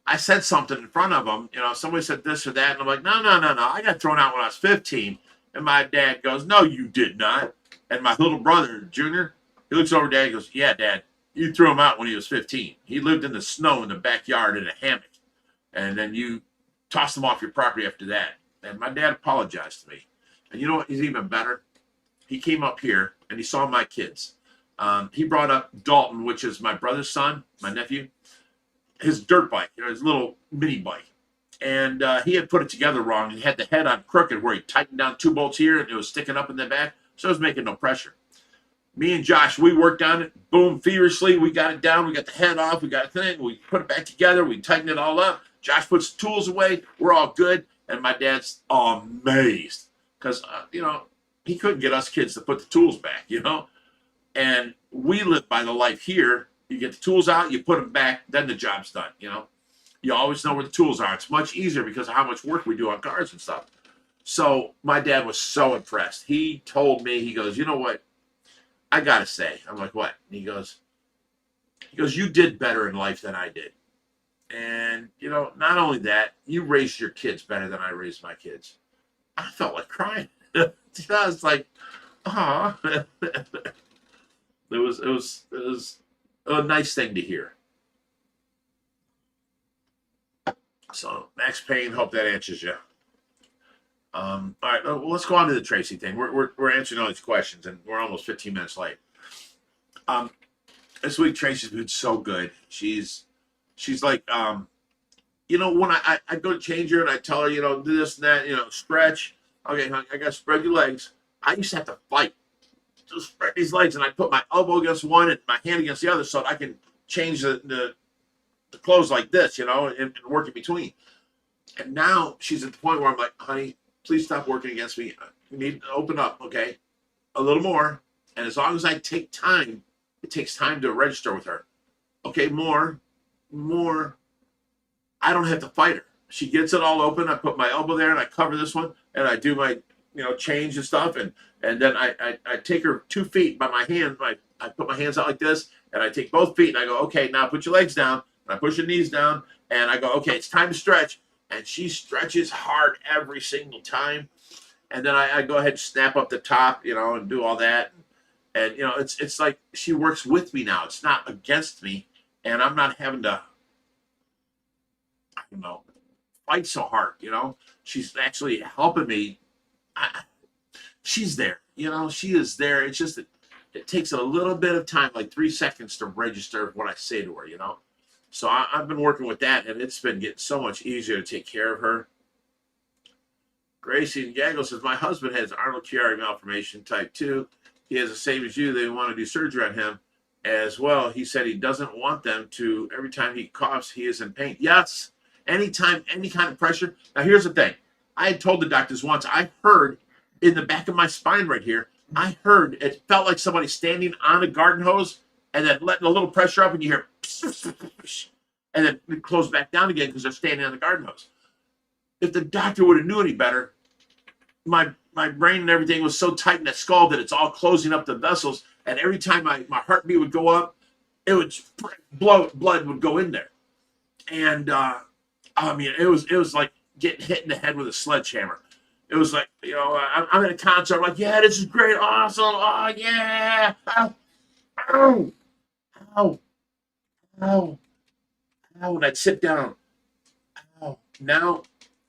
I said something in front of him. You know, somebody said this or that. And I'm like, no, no, no, no. I got thrown out when I was 15. And my dad goes, no, you did not. And my little brother, Junior, he looks over at Dad and goes, yeah, Dad, you threw him out when he was 15. He lived in the snow in the backyard in a hammock. And then you tossed him off your property after that. And my dad apologized to me. And you know what? He's even better. He came up here and he saw my kids. He brought up Dalton, which is my brother's son, my nephew, his dirt bike, you know, his little mini bike. And he had put it together wrong. He had the head on crooked where he tightened down 2 bolts here and it was sticking up in the back. So it was making no pressure. Me and Josh, we worked on it. Boom, feverishly. We got it down. We got the head off. We got a thing. We put it back together. We tightened it all up. Josh puts the tools away. We're all good. And my dad's amazed because, you know, he couldn't get us kids to put the tools back, you know. And we live by the life here. You get the tools out, you put them back, then the job's done, you know. You always know where the tools are. It's much easier because of how much work we do on cars and stuff. So my dad was so impressed. He told me, he goes, you know what? I got to say. I'm like, what? And he goes, you did better in life than I did. And, you know, not only that, you raised your kids better than I raised my kids. I felt like crying. I was like, ah. It was a nice thing to hear. So, Max Payne, hope that answers you. All right, well, let's go on to the Tracy thing. We're answering all these questions, and we're almost 15 minutes late. This week Tracy's been so good. She's like, you know, when I go to change her and I tell her, you know, do this and that, you know, stretch. Okay, honey, I got to spread your legs. I used to have to fight to spread these legs, and I put my elbow against one and my hand against the other so I can change the clothes like this, you know, and work in between. And now she's at the point where I'm like, honey, please stop working against me. You need to open up, okay? A little more. And as long as I take time, it takes time to register with her. Okay, more. I don't have to fight her. She gets it all open. I put my elbow there and I cover this one and I do my, you know, change and stuff. And then I take her 2 feet by my hand. I put my hands out like this and I take both feet and I go, okay, now put your legs down. And I push your knees down and I go, okay, it's time to stretch. And she stretches hard every single time. And then I go ahead and snap up the top, you know, and do all that. And, you know, it's like she works with me now. It's not against me. And I'm not having to, I don't know, fight so hard, you know. She's actually helping me. She's there, you know, she is there. It's just that it takes a little bit of time, like 3 seconds to register what I say to her, you know. So I've been working with that, and it's been getting so much easier to take care of her. Gracie and Gaggle says, my husband has Arnold-Chiari malformation type 2. He has the same as you. They want to do surgery on him as well. He said he doesn't want them to. Every time he coughs, he is in pain. Yes, anytime, any kind of pressure. Now, here's the thing. I had told the doctors once, I heard in the back of my spine right here, I heard it felt like somebody standing on a garden hose and then letting a little pressure up and you hear and then it closes back down again because they're standing on the garden hose. If the doctor would have knew any better, my brain and everything was so tight in that skull that it's all closing up the vessels, and every time my heartbeat would go up, it would blood would go in there. And I mean, it was like getting hit in the head with a sledgehammer. It was like, you know, I'm at a concert, I'm like, yeah, this is great, awesome, oh yeah, ow, ow, ow, ow, and I'd sit down. Ow. Now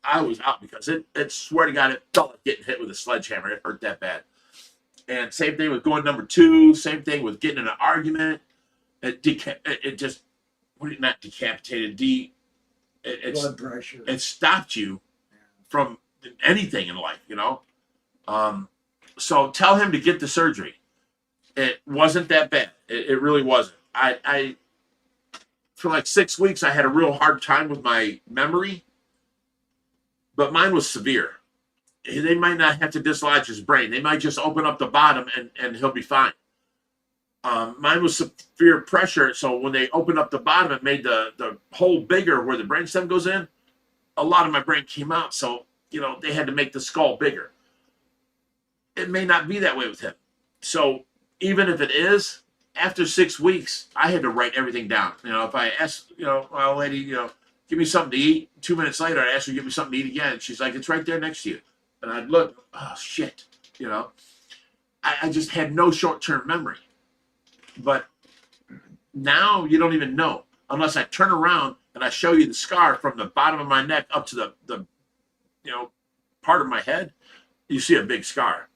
I was out because it swear to God, it felt like getting hit with a sledgehammer. It hurt that bad. And same thing with going number 2. Same thing with getting in an argument. It just, not decapitated. Blood pressure. It stopped you from anything in life, you know. So tell him to get the surgery. It wasn't that bad. It really wasn't. I for like 6 weeks, I had a real hard time with my memory. But mine was severe. They might not have to dislodge his brain. They might just open up the bottom and he'll be fine. Mine was severe pressure. So when they opened up the bottom, it made the hole bigger where the brainstem goes in. A lot of my brain came out. So, you know, they had to make the skull bigger. It may not be that way with him. So even if it is, after 6 weeks, I had to write everything down. You know, if I asked, well, lady, give me something to eat. 2 minutes later, I asked her to give me something to eat again. She's like, it's right there next to you. And I'd look, oh, shit. I just had no short-term memory. But now you don't even know unless I turn around and I show you the scar from the bottom of my neck up to the part of my head. You see a big scar.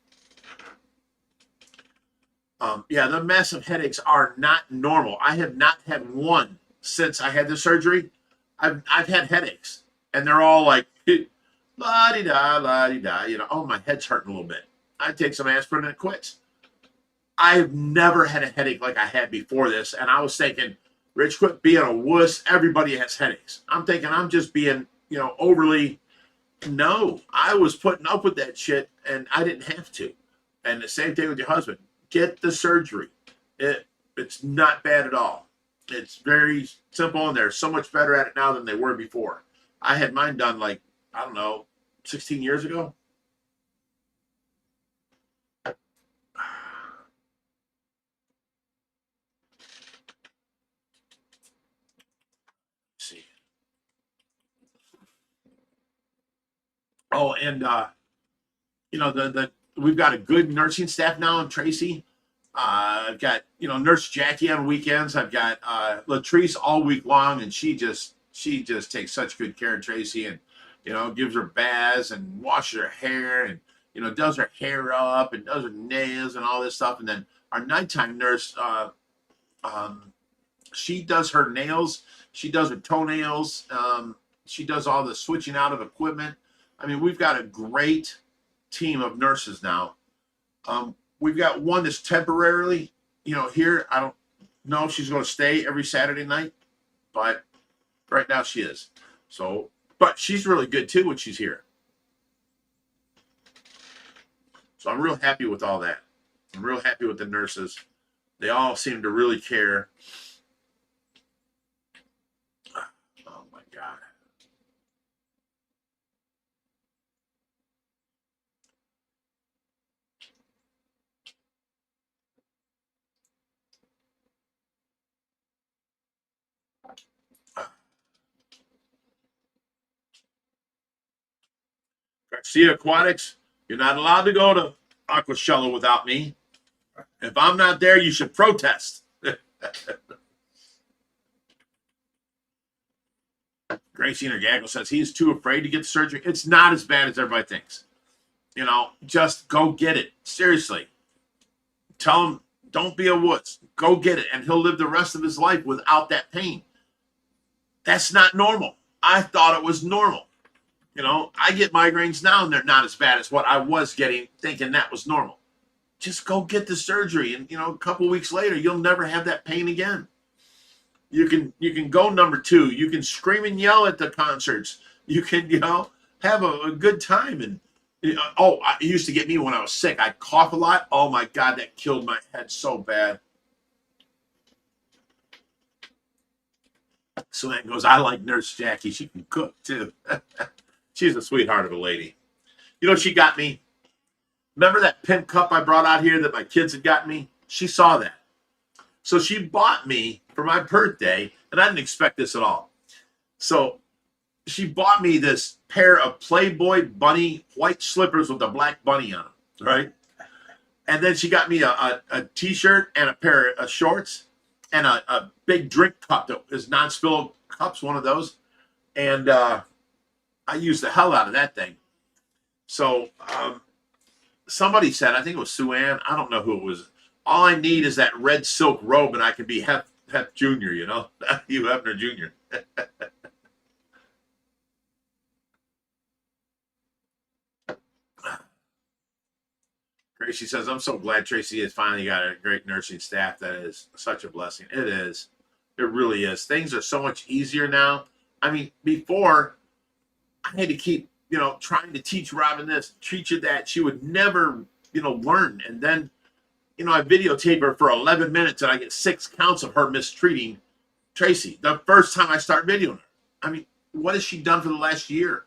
Yeah, the massive headaches are not normal. I have not had one since I had the surgery. I've had headaches, and they're all like la-di-da, la-di-da. Oh, my head's hurting a little bit. I take some aspirin and it quits. I've never had a headache like I had before this, and I was thinking, Rich, quit being a wuss. Everybody has headaches. I'm thinking I'm just being, overly. No, I was putting up with that shit, and I didn't have to. And the same thing with your husband. Get the surgery. It's not bad at all. It's very simple, and they're so much better at it now than they were before. I had mine done 16 years ago. Let's see. Oh, and we've got a good nursing staff now in Tracy. I've got, Nurse Jackie on weekends. I've got Latrice all week long, and she just takes such good care of Tracy, and gives her baths and washes her hair, and does her hair up and does her nails and all this stuff. And then our nighttime nurse, she does her nails, she does her toenails, she does all the switching out of equipment. I mean, we've got a great team of nurses now. We've got one that's temporarily, here. I don't know if she's going to stay every Saturday night, but right now she is. So, but she's really good too when she's here. So I'm real happy with all that. I'm real happy with the nurses. They all seem to really care. Oh my God. Garcia Aquatics, you're not allowed to go to Aquascello without me. If I'm not there, you should protest. Gracie in her gaggle says he's too afraid to get the surgery. It's not as bad as everybody thinks. Just go get it. Seriously. Tell him, don't be a wuss. Go get it, and he'll live the rest of his life without that pain. That's not normal. I thought it was normal. I get migraines now, and they're not as bad as what I was getting, thinking that was normal. Just go get the surgery, and a couple weeks later, you'll never have that pain again. You can go number 2. You can scream and yell at the concerts. You can have a good time. And it used to get me when I was sick. I'd cough a lot. Oh my God, that killed my head so bad. So Ann goes, I like Nurse Jackie. She can cook too. She's a sweetheart of a lady. She got me. Remember that pimp cup I brought out here that my kids had gotten me? She saw that. So she bought me for my birthday, and I didn't expect this at all. So she bought me this pair of Playboy bunny white slippers with a black bunny on them, right? And then she got me a t-shirt and a pair of shorts and a big drink cup that is non-spill cups, one of those. And I used the hell out of that thing. So somebody said, I think it was Sue Ann, I don't know who it was, all I need is that red silk robe and I can be Hep Jr., Hugh Hefner Jr. Tracy says, I'm so glad Tracy has finally got a great nursing staff. That is such a blessing. It is. It really is. Things are so much easier now. I mean, before, I had to keep, trying to teach Robin this, teach her that. She would never, learn. And then, I videotape her for 11 minutes and I get 6 counts of her mistreating Tracy. The first time I start videoing her. I mean, what has she done for the last year?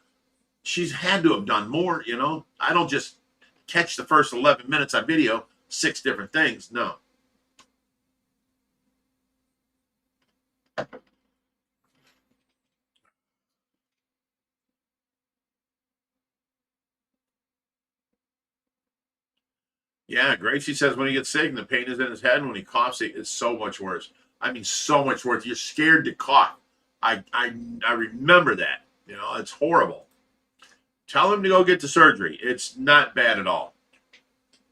She's had to have done more, I don't just catch the first 11 minutes I video 6 different things. No. Yeah, Gracie says when he gets sick and the pain is in his head, and when he coughs, it's so much worse. I mean, so much worse. You're scared to cough. I remember that. You know, it's horrible. Tell him to go get the surgery. It's not bad at all.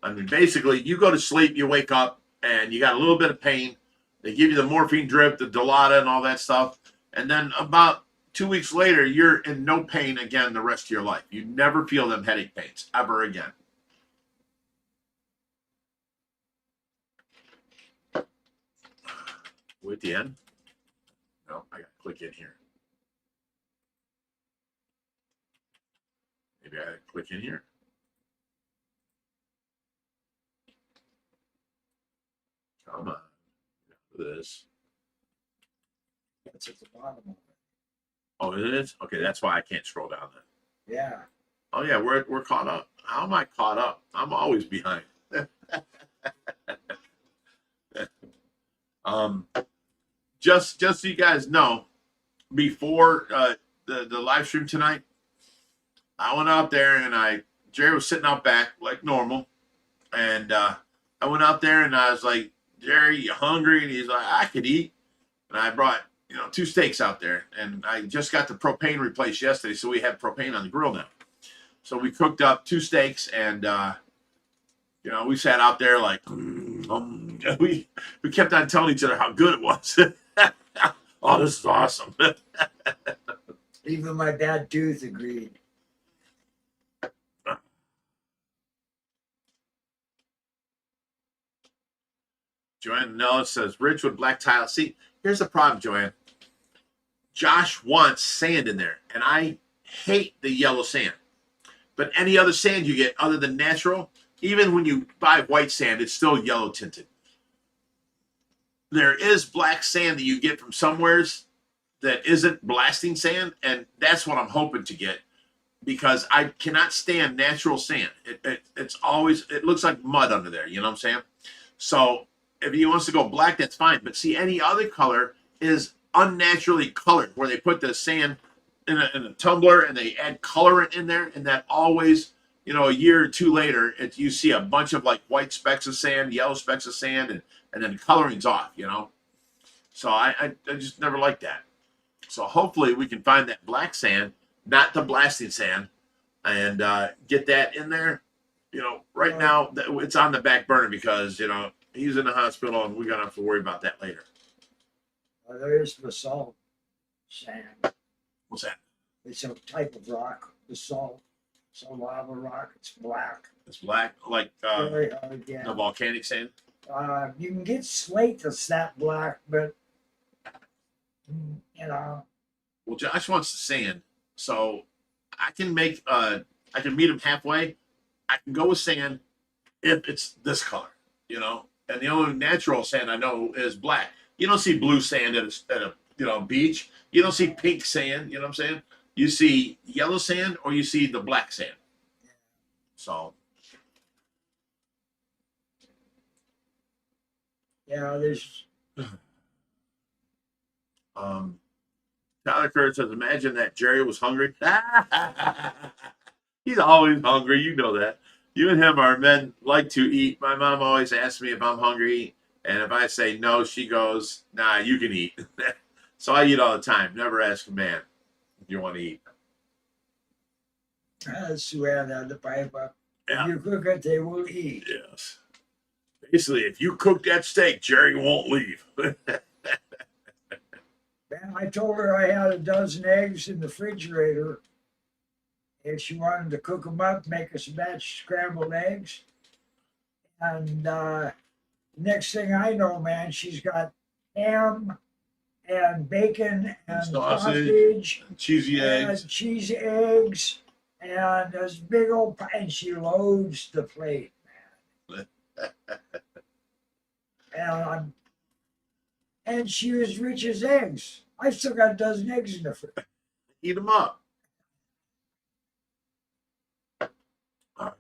I mean, basically, you go to sleep, you wake up, and you got a little bit of pain. They give you the morphine drip, the Dilaudid, and all that stuff. And then about 2 weeks later, you're in no pain again the rest of your life. You never feel them headache pains ever again. With the end? No, I got to click in here. Maybe I got to click in here. Come on. Look at this. It's at the bottom of it. Oh, it is? Okay, that's why I can't scroll down then. Yeah. Oh yeah, we're caught up. How am I caught up? I'm always behind. Just so you guys know, before the live stream tonight, I went out there and Jerry was sitting out back like normal, and I went out there and I was like, Jerry, you hungry? And he's like, I could eat. And I brought 2 steaks out there, and I just got the propane replaced yesterday, so we have propane on the grill now. So we cooked up 2 steaks, and we sat out there like we kept on telling each other how good it was. Oh, this is awesome. Even my bad tooth agreed. Joanne Nellis says, Ridgewood black tile. See, here's the problem, Joanne. Josh wants sand in there, and I hate the yellow sand. But any other sand you get other than natural, even when you buy white sand, it's still yellow tinted. There is black sand that you get from somewheres that isn't blasting sand, and that's what I'm hoping to get, because I cannot stand natural sand. It's always, it looks like mud under there, you know what I'm saying? So if he wants to go black, that's fine. But see, any other color is unnaturally colored, where they put the sand in a tumbler and they add colorant in there, and that always, a year or 2 later, you see a bunch of like white specks of sand, yellow specks of sand, and then the coloring's off, So I just never liked that. So hopefully we can find that black sand, not the blasting sand, and get that in there. Right now it's on the back burner because he's in the hospital, and we're gonna have to worry about that later. There is basalt sand. What's that? It's a type of rock, basalt. It's a lava rock. It's black. It's black, like Very hard, yeah. the volcanic sand. You can get slate that's that black, but Well, Josh wants the sand, so I can meet him halfway. I can go with sand if it's this color, And the only natural sand I know is black. You don't see blue sand at a beach. You don't see pink sand. You know what I'm saying? You see yellow sand or you see the black sand. So. Yeah, there's. Tyler Curtis says, imagine that Jerry was hungry. He's always hungry. You know that. You and him are men like to eat. My mom always asks me if I'm hungry. And if I say no, she goes, nah, you can eat. So I eat all the time. Never ask a man if you want to eat. That's the way I had the Bible. Yeah. If you cook it, they will eat. Yes. Basically, if you cook that steak, Jerry won't leave. Man, I told her I had a dozen eggs in the refrigerator. If she wanted to cook them up, make us a batch of scrambled eggs. And next thing I know, man, she's got ham and bacon and sausage, cheesy eggs, and this big old pie, and she loads the plate, man. And she was rich as eggs. I still got a dozen eggs in the fridge. Eat them up.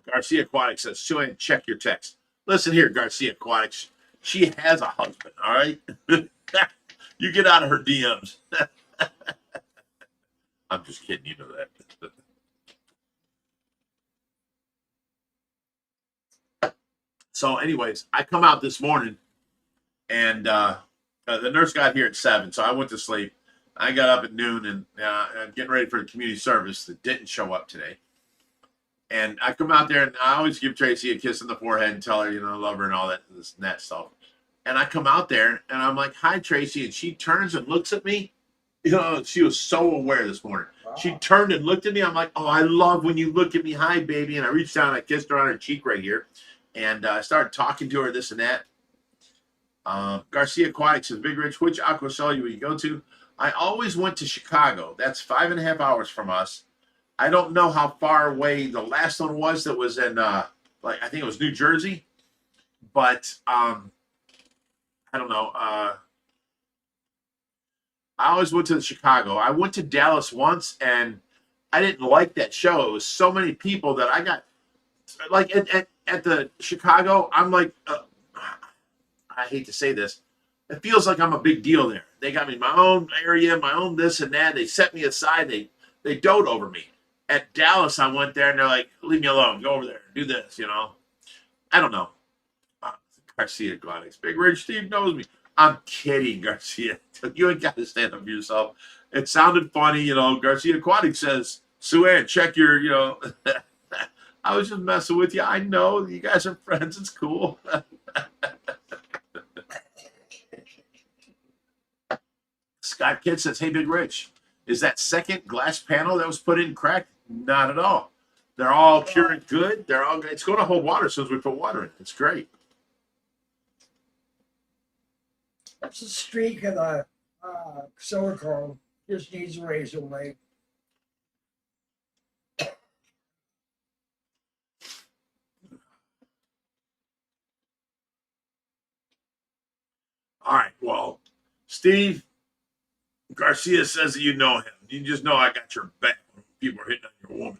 Garcia Aquatics says, Joanne, check your text. Listen here, Garcia Aquatics. She has a husband, all right? You get out of her DMs. I'm just kidding, you know that. So, anyways, I come out this morning, and the nurse got here at 7, so I went to sleep. I got up at noon, and I'm getting ready for the community service that didn't show up today. And I come out there, and I always give Tracy a kiss on the forehead and tell her, you know, I love her and all that, that stuff. And I come out there, and I'm like, hi, Tracy. And she turns and looks at me. You know, she was so aware this morning. Wow. She turned and looked at me. I'm like, oh, I love when you look at me. Hi, baby. And I reached down, and I kissed her on her cheek right here. And I started talking to her, this and that. Garcia Aquatic says, Big Rich, which aqua cellular will you go to? I always went to Chicago. That's 5.5 hours from us. I don't know how far away the last one was that was in, I think it was New Jersey. But I don't know. I always went to Chicago. I went to Dallas once, and I didn't like that show. It was so many people that I got, like, at the Chicago, I'm like, I hate to say this, it feels like I'm a big deal there. They got me in my own area, my own this and that. They set me aside. They dote over me. At Dallas, I went there, and they're like, leave me alone. Go over there. Do this, you know. I don't know. Garcia Aquatics. Big Rich Steve knows me. I'm kidding, Garcia. You ain't got to stand up for yourself. It sounded funny, you know. Garcia Aquatics says, Sue Ann, check your, you know. I was just messing with you. I know. You guys are friends. It's cool. Scott Kidd says, hey, Big Rich, is that second glass panel that was put in cracked? Not at all. They're all pure and good. They're all. It's going to hold water as soon as we put water in. It's great. That's a streak of the silicone. Just needs a razor blade. All right. Well, Steve Garcia says that you know him. You just know I got your back when people are hitting on your woman.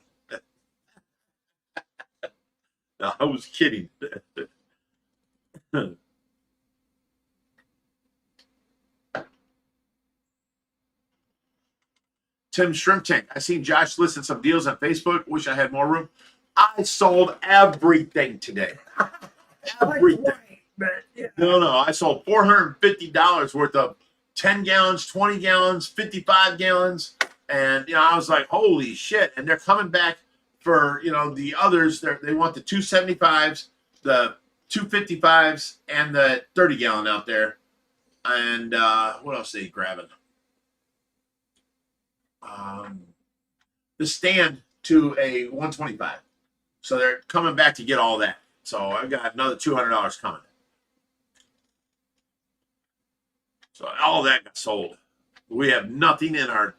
No, I was kidding. Tim Shrimp Tank. I seen Josh listing some deals on Facebook. Wish I had more room. I sold everything today. Everything. No. I sold $450 worth of 10 gallons, 20 gallons, 55 gallons. And, you know, I was like, holy shit. And they're coming back for, you know, the others. They want the 275s, the 255s, and the 30 gallon out there. And what else are they grabbing? The stand to a 125. So they're coming back to get all that. So I've got another $200 coming. So all that got sold. We have nothing in our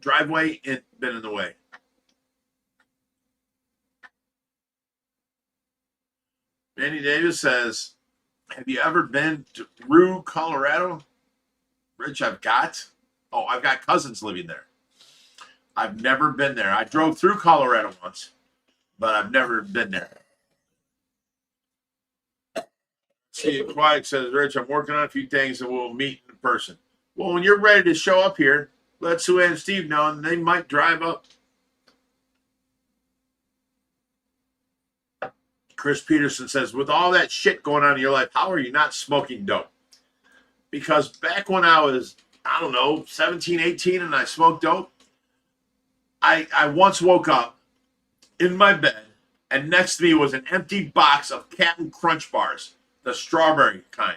driveway. It's been in the way. Manny Davis says, have you ever been to Rue, Colorado? Rich, I've got cousins living there. I've never been there. I drove through Colorado once, but I've never been there. See, Quiet says, Rich, I'm working on a few things and we'll meet in person. Well, when you're ready to show up here, let Sue Ann and Steve know, and they might drive up. Chris Peterson says, with all that shit going on in your life, how are you not smoking dope? Because back when I was, I don't know, 17, 18, and I smoked dope, I once woke up in my bed, and next to me was an empty box of Captain Crunch bars, the strawberry kind.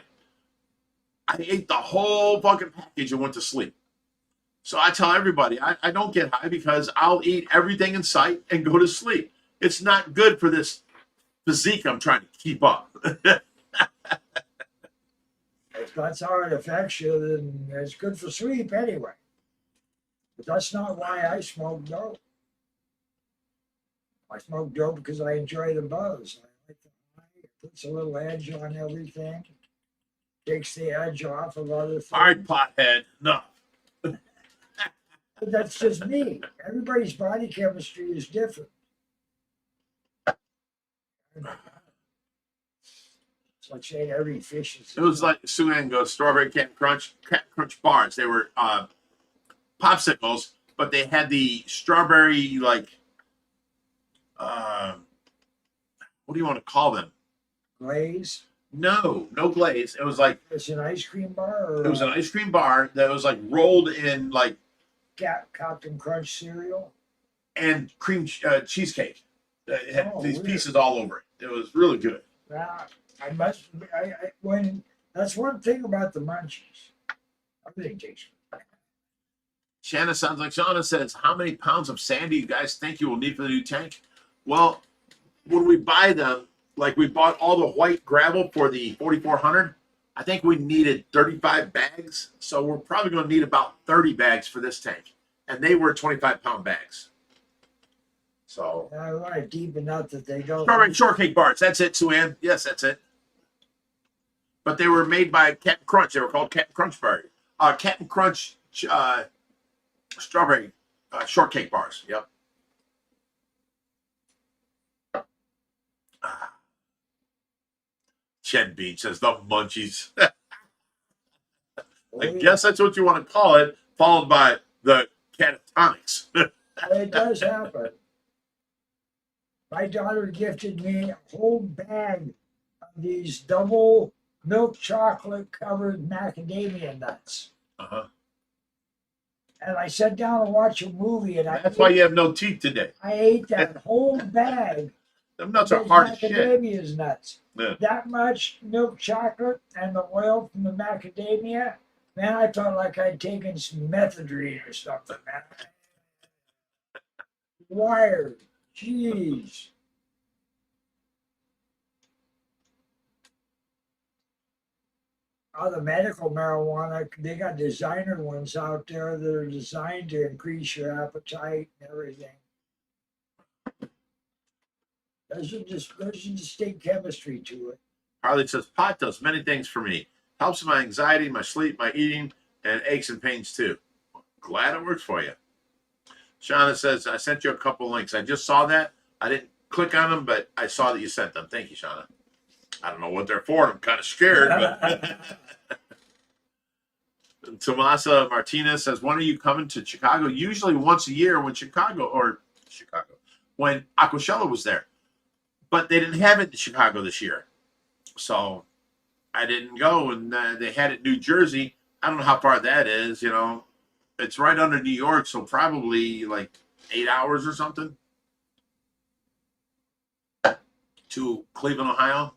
I ate the whole fucking package and went to sleep. So I tell everybody, I don't get high because I'll eat everything in sight and go to sleep. It's not good for this physique I'm trying to keep up. If that's how it affects you, then it's good for sleep anyway. But that's not why I smoke dope. I smoke dope because I enjoy the buzz. I like the high. It puts a little edge on everything. Takes the edge off of other things. All right, pothead. No. But that's just me. Everybody's body chemistry is different. It's like saying every fish is. It was like Sue Ann goes, strawberry Captain Crunch bars. They were popsicles, but they had the strawberry, like, what what do you want to call them? Glaze. No glaze. It was like It's an ice cream bar. Or it was an ice cream bar that was like rolled in like Captain Crunch cereal. And cream cheesecake. It had these weird. pieces all over it. It was really good. Yeah, when that's one thing about the munchies. Everything tastes good. Shanna sounds like Shauna says, how many pounds of sand do you guys think you will need for the new tank? Well, when we buy them, like we bought all the white gravel for the 4400, I think we needed 35 bags. So we're probably going to need about 30 bags for this tank. And they were 25-pound bags. So I want to deep enough that they don't. strawberry shortcake bars. That's it, Sue Ann. Yes, that's it. But they were made by Captain Crunch. They were called Captain Crunch bars. Captain Crunch strawberry shortcake bars. Yep. Chen Bean says the munchies. I guess that's what you want to call it, followed by the catatonics. It does happen. My daughter gifted me a whole bag of these double milk chocolate covered macadamia nuts. Uh-huh. And I sat down and watched a movie, and That's why you have no teeth today. I ate that whole bag. Them nuts are hard as shit. Macadamia's nuts. Yeah. That much milk chocolate and the oil from the macadamia, man, I felt like I'd taken some methadone or something, man. Wired. Jeez. Oh, the medical marijuana, they got designer ones out there that are designed to increase your appetite and everything. There's a distinct chemistry to it. Harley says, pot does many things for me. Helps with my anxiety, my sleep, my eating, and aches and pains too. Glad it works for you. Shauna says, I sent you a couple links. I just saw that. I didn't click on them, but I saw that you sent them. Thank you, Shauna. I don't know what they're for. I'm kind of scared. But Tomasa Martinez says, when are you coming to Chicago? Usually once a year when when Aquascape was there. But they didn't have it in Chicago this year. So I didn't go. And they had it in New Jersey. I don't know how far that is, you know. It's right under New York, so probably like 8 hours or something to Cleveland, Ohio.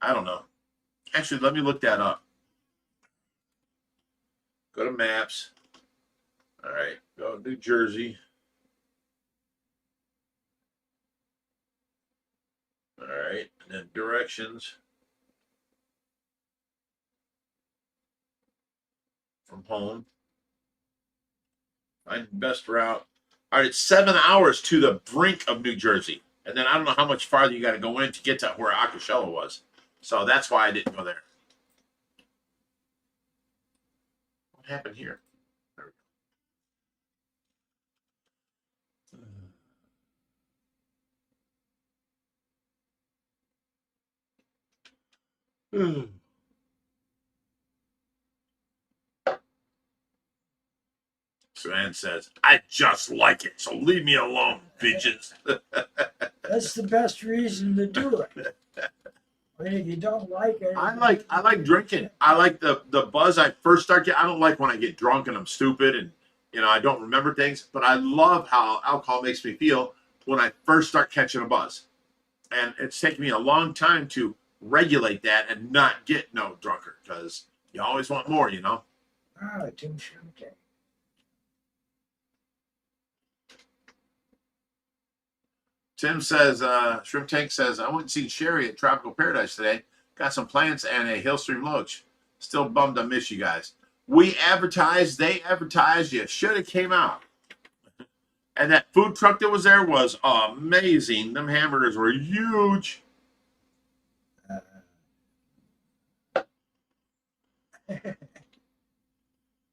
I don't know. Actually, let me look that up. Go to maps. All right, go to New Jersey. All right, and then directions from home. Find the best route. All right, it's 7 hours to the brink of New Jersey. And then I don't know how much farther you got to go in to get to where Aquascape was. So that's why I didn't go there. What happened here? There we go. Suzanne says, I just like it, so leave me alone, bitches. That's the best reason to do it. I mean, if you don't like it. I like drinking. I like the buzz I first start getting. I don't like when I get drunk and I'm stupid and I don't remember things, but I love how alcohol makes me feel when I first start catching a buzz. And it's taken me a long time to regulate that and not get no drunker because you always want more, Ah, Tim Shrimp Tank. Tim says, Shrimp Tank says, I went and seen Sherry at Tropical Paradise today. Got some plants and a Hillstream Loach. Still bummed I miss you guys. We advertised, they advertised, you should have came out. And that food truck that was there was amazing. Them hamburgers were huge.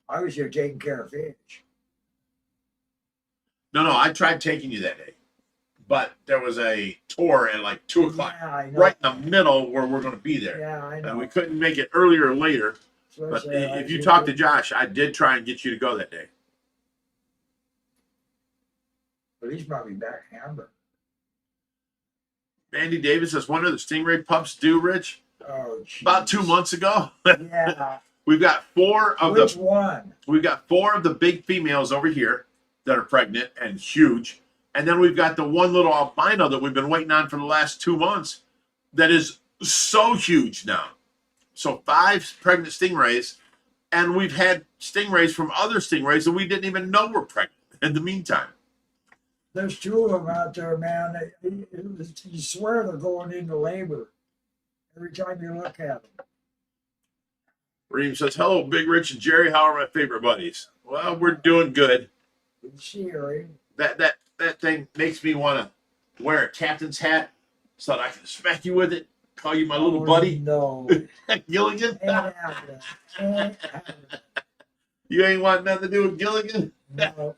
I was here taking care of fish. No, I tried taking you that day. But there was a tour at like 2 o'clock, Yeah, right in the middle where we're going to be there. Yeah, I know. And we couldn't make it earlier or later. So But if you talk to Josh, I did try and get you to go that day. But he's probably back in Hamburg. Andy Davis says, when are the stingray pups due, Rich? Oh, About 2 jeez. months ago. Yeah. We've got Which one? we've got 4 of the big females over here that are pregnant and huge. And then we've got the one little albino that we've been waiting on for the last 2 months that is so huge now. So 5 pregnant stingrays, and we've had stingrays from other stingrays that we didn't even know were pregnant in the meantime. There's 2 of them out there, man. You swear they're going into labor every time you look at them. Reem says, hello, Big Rich and Jerry. How are my favorite buddies? Well, we're doing good. Good to see you, Ray. That thing makes me want to wear a captain's hat so that I can smack you with it, call you my little buddy. No. Gilligan? Ain't happening. Ain't happening. You ain't want nothing to do with Gilligan? No.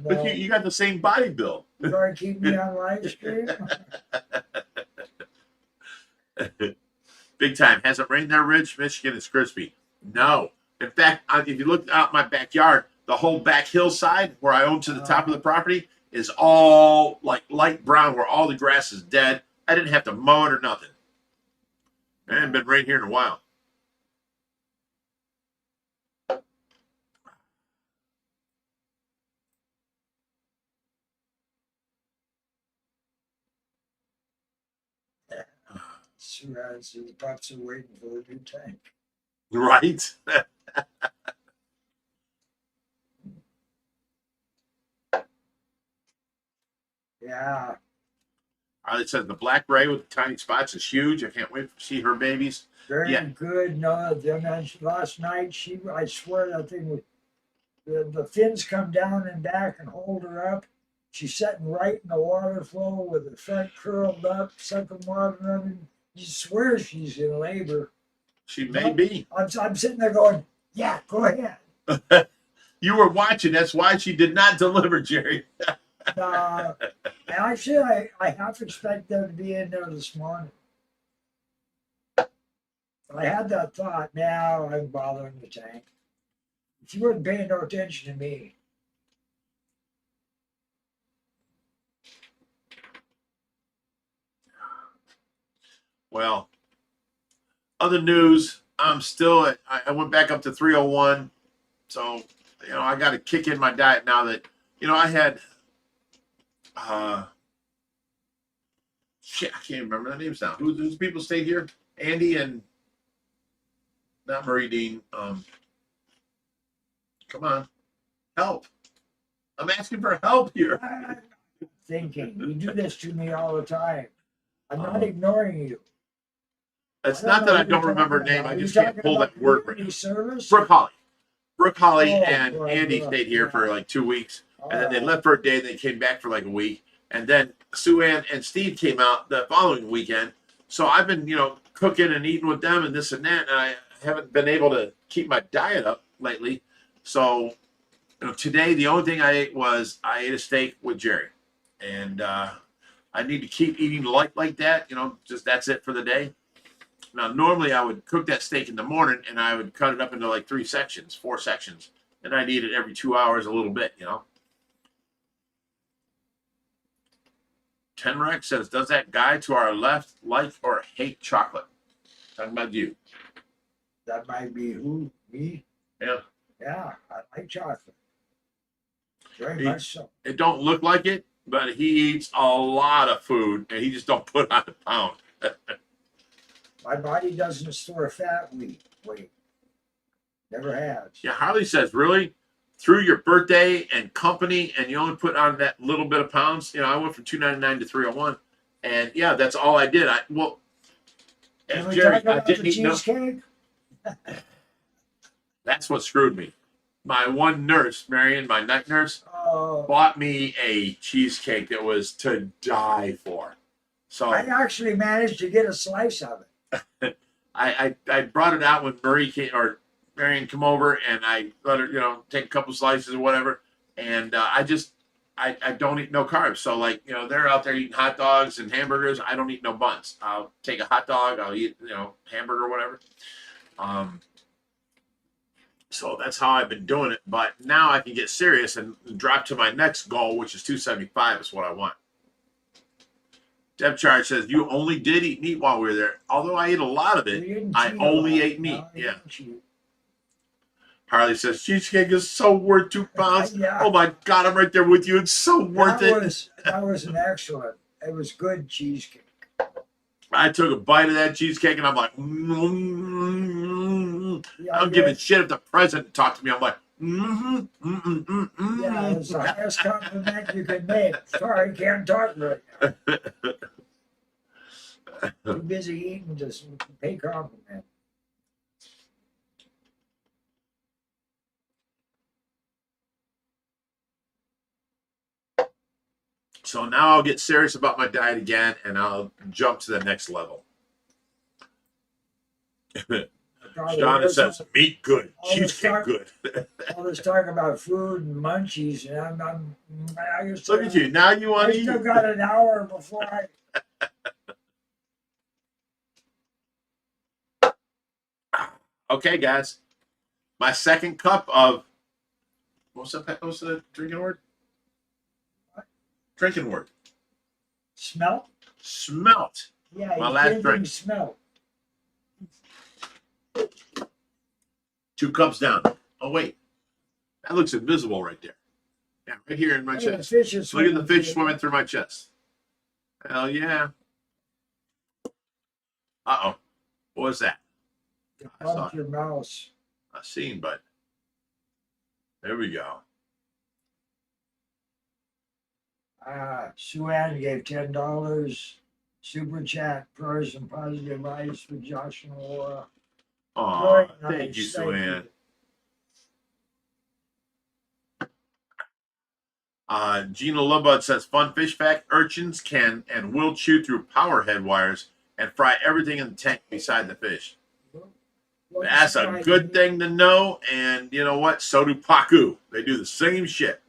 But No. you got the same body build. You going to keep me on live stream? Big time. Has it rained there, Rich? Michigan is crispy. No. In fact, if you look out my backyard, the whole back hillside where I own to the top of the property is all like light brown where all the grass is dead. I didn't have to mow it or nothing. It hasn't been rain here in a while. Surrounds the pups are waiting for the new tank. Right? Yeah. It says the black gray with the tiny spots is huge. I can't wait to see her babies. Very Yeah. good. No, then last night I swear that thing was the fins come down and back and hold her up. She's sitting right in the water flow with her front curled up, sucking water running. You swear she's in labor. She may be. I'm sitting there going, yeah, go ahead. You were watching. That's why she did not deliver, Jerry. Actually, I half expect them to be in there this morning. I had that thought, now I'm bothering the tank. She wasn't paying no attention to me. Well, other news, I'm still at, I went back up to 301. So, I got to kick in my diet now that, I had, shit, I can't remember the names now. Who's people stayed here? Andy and, not Marie Dean. Come on, help. I'm asking for help here. I'm thinking, you do this to me all the time. I'm not ignoring you. It's not that I don't remember her name. I just can't pull that word right now. Service? Brooke Holly. Brooke Holly Oh, and right, Andy Brooke, stayed here yeah. for like 2 weeks. And then they Alright. left for a day, and they came back for like a week. And then Sue Ann and Steve came out the following weekend. So I've been, cooking and eating with them and this and that. And I haven't been able to keep my diet up lately. So, today the only thing I ate was I ate a steak with Jerry. And I need to keep eating light like that. Just that's it for the day. Now, normally I would cook that steak in the morning and I would cut it up into like 4 sections. And I'd eat it every 2 hours a little bit, Tenrex says, does that guy to our left like or hate chocolate? Talking about you. That might be who? Me? Yeah. Yeah, I like chocolate. Very He- much so. It don't look like it, but he eats a lot of food and he just don't put on a pound. My body doesn't store fat weight. Never has. Yeah, Harley says, really? Through your birthday and company, and you only put on that little bit of pounds? I went from 299 to 301. And yeah, that's all I did. Can we Jerry, talk I about the didn't eat no. cheesecake? That's what screwed me. My one nurse, Marion, my night nurse, Oh, bought me a cheesecake that was to die for. So I actually managed to get a slice of it. I brought it out when Marie came, or Marion come over, and I let her, take a couple slices or whatever. And I don't eat no carbs. So they're out there eating hot dogs and hamburgers. I don't eat no buns. I'll take a hot dog. I'll eat, hamburger or whatever. So that's how I've been doing it. But now I can get serious and drop to my next goal, which is 275 is what I want. Deb Charge says, you only did eat meat while we were there. Although I ate a lot of We it, didn't I cheat a only lot. ate meat. No, we Yeah. didn't cheat. Harley says, cheesecake is so worth 2 pounds. Yeah. Oh my God, I'm right there with you. It's so worth it. That was an excellent. It was good cheesecake. I took a bite of that cheesecake and I'm like, Yeah, I don't give a shit if the president talked to me. I'm like, Yeah, it's the highest compliment you can make. Sorry, can't talk right now. Too busy eating to pay compliment. So now I'll get serious about my diet again and I'll jump to the next level. Shauna says, meat good, cheesecake good. All this talk about food and munchies, and I just Look at you. Now you want to eat. I still got an hour before I. Okay, guys. My second cup of what's the drinking word? What? Drinking word. Smelt? Smelt. Yeah, my last drink. Smelt. 2 cups down. Oh wait. That looks invisible right there. Yeah, right here in my chest. Look at the fish swimming through my chest. Hell yeah. Uh-oh. What was that? I saw your mouse. I seen, but there we go. Sue Ann gave $10. Super chat, prayers and positive vibes for Josh and Allora. Oh, thank you, Sue Ann. Gina Lubud says, fun fish fact, urchins can and will chew through power head wires and fry everything in the tank beside the fish. That's a good thing to know, and you know what? So do pacu. They do the same shit.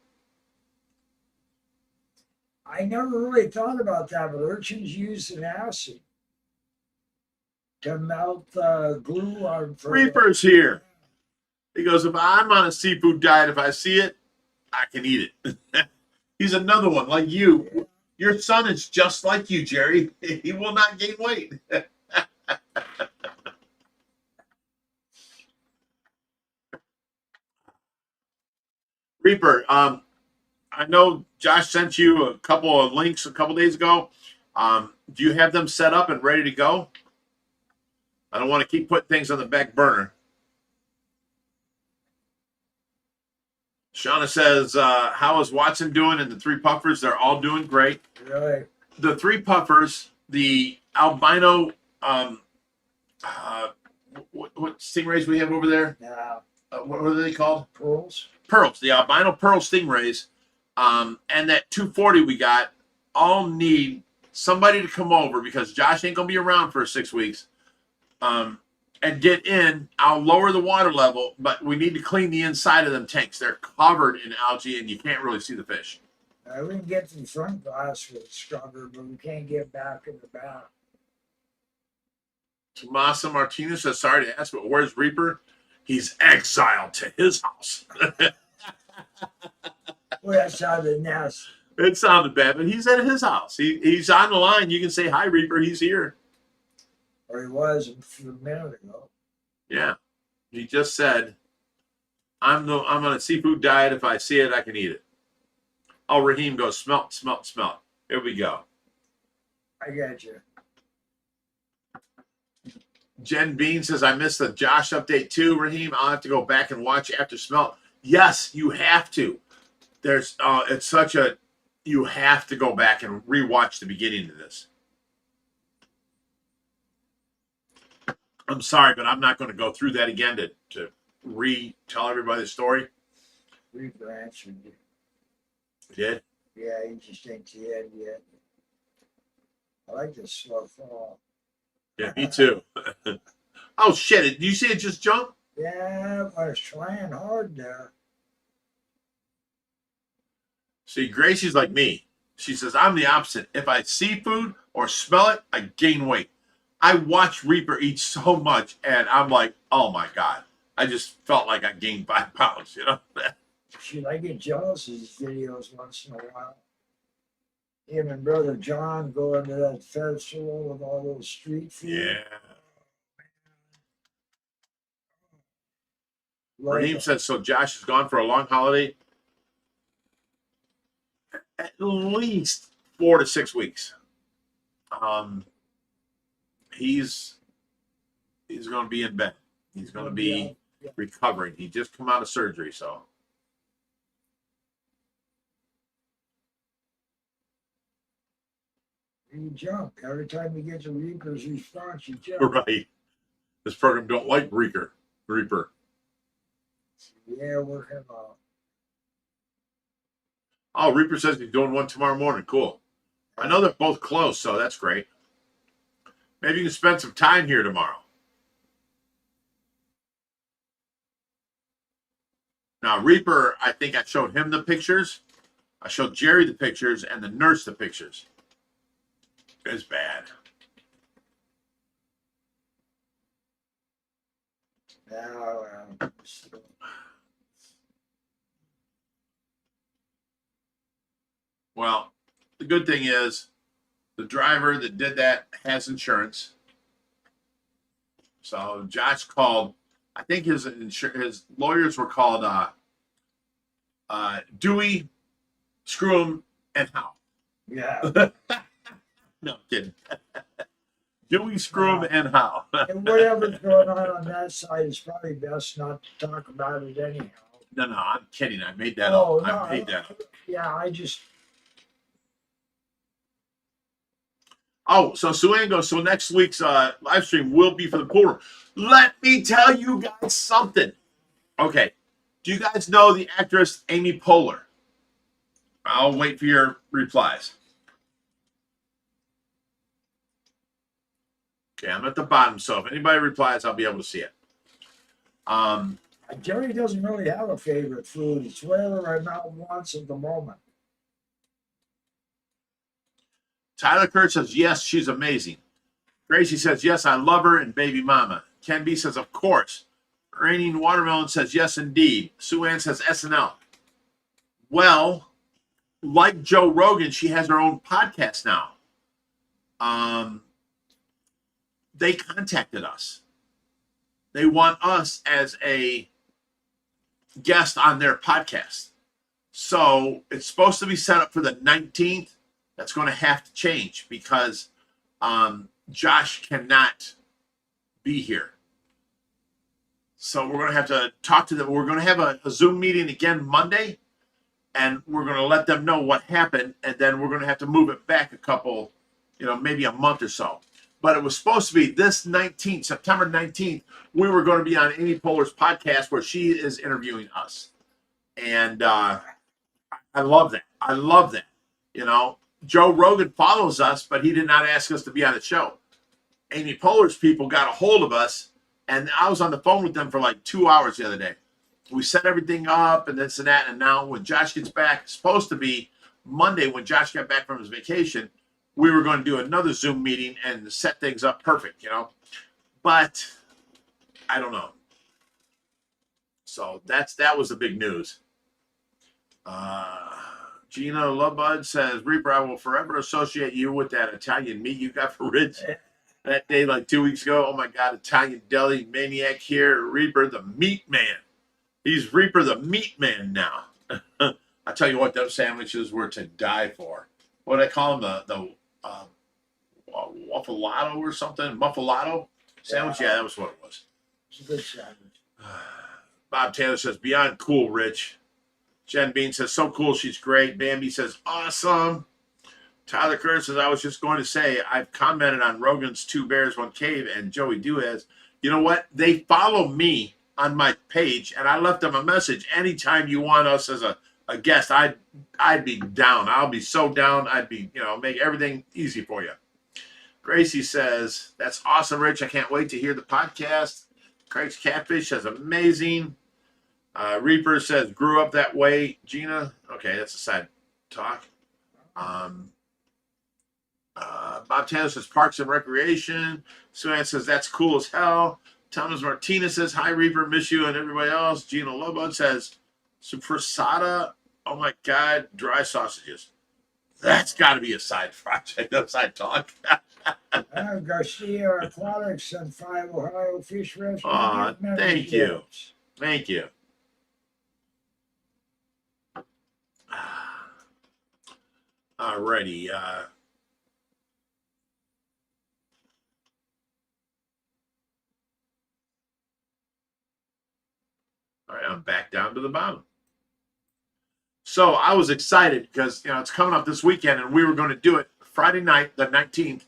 I never really thought about that, but urchins use an acid to melt glue on. Reaper's here. He goes, if I'm on a seafood diet, if I see it, I can eat it. He's another one like you. Yeah. Your son is just like you, Jerry. He will not gain weight. Reaper, I know Josh sent you a couple of links a couple days ago. Do you have them set up and ready to go? I don't want to keep putting things on the back burner. Shauna says, how is Watson doing and the 3 puffers? They're all doing great. Really? The 3 puffers, the albino, what stingrays we have over there? Yeah. What are they called? Pearls. Pearls, the albino pearl stingrays, and that 240 we got all need somebody to come over because Josh ain't gonna be around for 6 weeks, and get in. I'll lower the water level, but we need to clean the inside of them tanks. They're covered in algae, and you can't really see the fish. We can get to the front glass with a scrubber, but we can't get back in the back. Tomasa Martinez says, sorry to ask, but where's Reaper? He's exiled to his house. Well, that sounded nasty. It sounded bad, but he's at his house. He's on the line. You can say, hi, Reaper. He's here. Or he was a minute ago. Yeah. He just said, I'm on a seafood diet. If I see it, I can eat it. Oh, Raheem goes, smelt, smelt, smelt. Here we go. I got you. Jen Bean says, I missed the Josh update too, Raheem. I'll have to go back and watch after smelt. Yes, you have to. There's it's such a, you have to go back and rewatch the beginning of this. I'm sorry, but I'm not going to go through that again to retell everybody the story. Reaper answered you. Did? Yeah, he just ain't the end yet. I like this slow fall. Yeah, me too. Oh, shit. Did you see it just jump? Yeah, I was trying hard there. See, Gracie's like me. She says, I'm the opposite. If I see food or smell it, I gain weight. I watch Reaper eat so much, and I'm like, oh, my God. I just felt like I gained 5 pounds, you know? Should I get jealous of his videos once in a while? him and brother John going to that festival with all those street food. Yeah. Love Raheem it. says, so Josh is gone for a long holiday? At least 4 to 6 weeks. He's going to be in bed. He's going to be recovering. He just come out of surgery, so. You jump. Every time you get to Reaper's response, you jump. Right. This program don't like Reaper. Yeah, working on. Oh, Reaper says he's doing one tomorrow morning. Cool. I know they're both close, so that's great. Maybe you can spend some time here tomorrow. Now, Reaper, I think I showed him the pictures. I showed Jerry the pictures and the nurse the pictures. It's bad. Now, Well, the good thing is the driver that did that has insurance. So Josh called. I think his lawyers were called Dewey, Screw and Howe. yeah. No I'm kidding. Dewey, Screw and Howe. And whatever's going on that side is probably best not to talk about it anyhow. No, I'm kidding. I made that up. I made that up. Yeah, I just. Oh, so Suan goes, so next week's live stream will be for the pool room. Let me tell you guys something. Okay. Do you guys know the actress Amy Poehler? I'll wait for your replies. Okay, I'm at the bottom, so if anybody replies, I'll be able to see it. Jerry doesn't really have a favorite food. It's whatever my mouth wants at the moment. Tyler Kurt says, yes, she's amazing. Tracy says, yes, I love her, and baby mama. Ken B says, of course. Raining Watermelon says, yes, indeed. Sue Ann says, SNL. Well, like Joe Rogan, she has her own podcast now. They contacted us. They want us as a guest on their podcast. So it's supposed to be set up for the 19th. That's going to have to change because Josh cannot be here. So we're going to have to talk to them. We're going to have a Zoom meeting again Monday, and we're going to let them know what happened, and then we're going to have to move it back a couple, maybe a month or so. But it was supposed to be this 19th, September 19th, we were going to be on Amy Poehler's podcast where she is interviewing us. And I love that. I love that. Joe Rogan follows us, but he did not ask us to be on the show. Amy Poehler's people got a hold of us, and I was on the phone with them for like 2 hours the other day. We set everything up and this and that, and now when Josh gets back, it's supposed to be Monday when Josh got back from his vacation, we were going to do another Zoom meeting and set things up perfect, But I don't know. So that was the big news. Gina Lovebud says, Reaper, I will forever associate you with that Italian meat you got for Rich that day like 2 weeks ago. Oh my God, Italian deli maniac here. Reaper the meat man. He's Reaper the meat man now. I tell you what, those sandwiches were to die for. What do I call them? The waffalato or something? Muffalato sandwich? Yeah, that was what it was. It's a good sandwich. Bob Taylor says, beyond cool, Rich. Jen Bean says, so cool, she's great. Bambi says, awesome. Tyler Curtis says, I was just going to say, I've commented on Rogan's 2 Bears, 1 Cave, and Joey Duaz. You know what? They follow me on my page, and I left them a message. Anytime you want us as a guest, I'd be down. I'll be so down. I'd be, make everything easy for you. Gracie says, that's awesome, Rich. I can't wait to hear the podcast. Craig's Catfish says, amazing. Reaper says, grew up that way. Gina, okay, that's a side talk. Bob Taylor says, Parks and Recreation. Suan says, that's cool as hell. Thomas Martinez says, hi, Reaper, miss you and everybody else. Gina Lobo says, Suprasada, oh my God, dry sausages. That's got to be a side project, a side talk. Garcia Aquatics and 5 Ohio Fish Rescue. Aw, Gift thank you. memberships. Thank you. Alrighty. All right, I'm back down to the bottom. So I was excited because it's coming up this weekend, and we were going to do it Friday night, the 19th,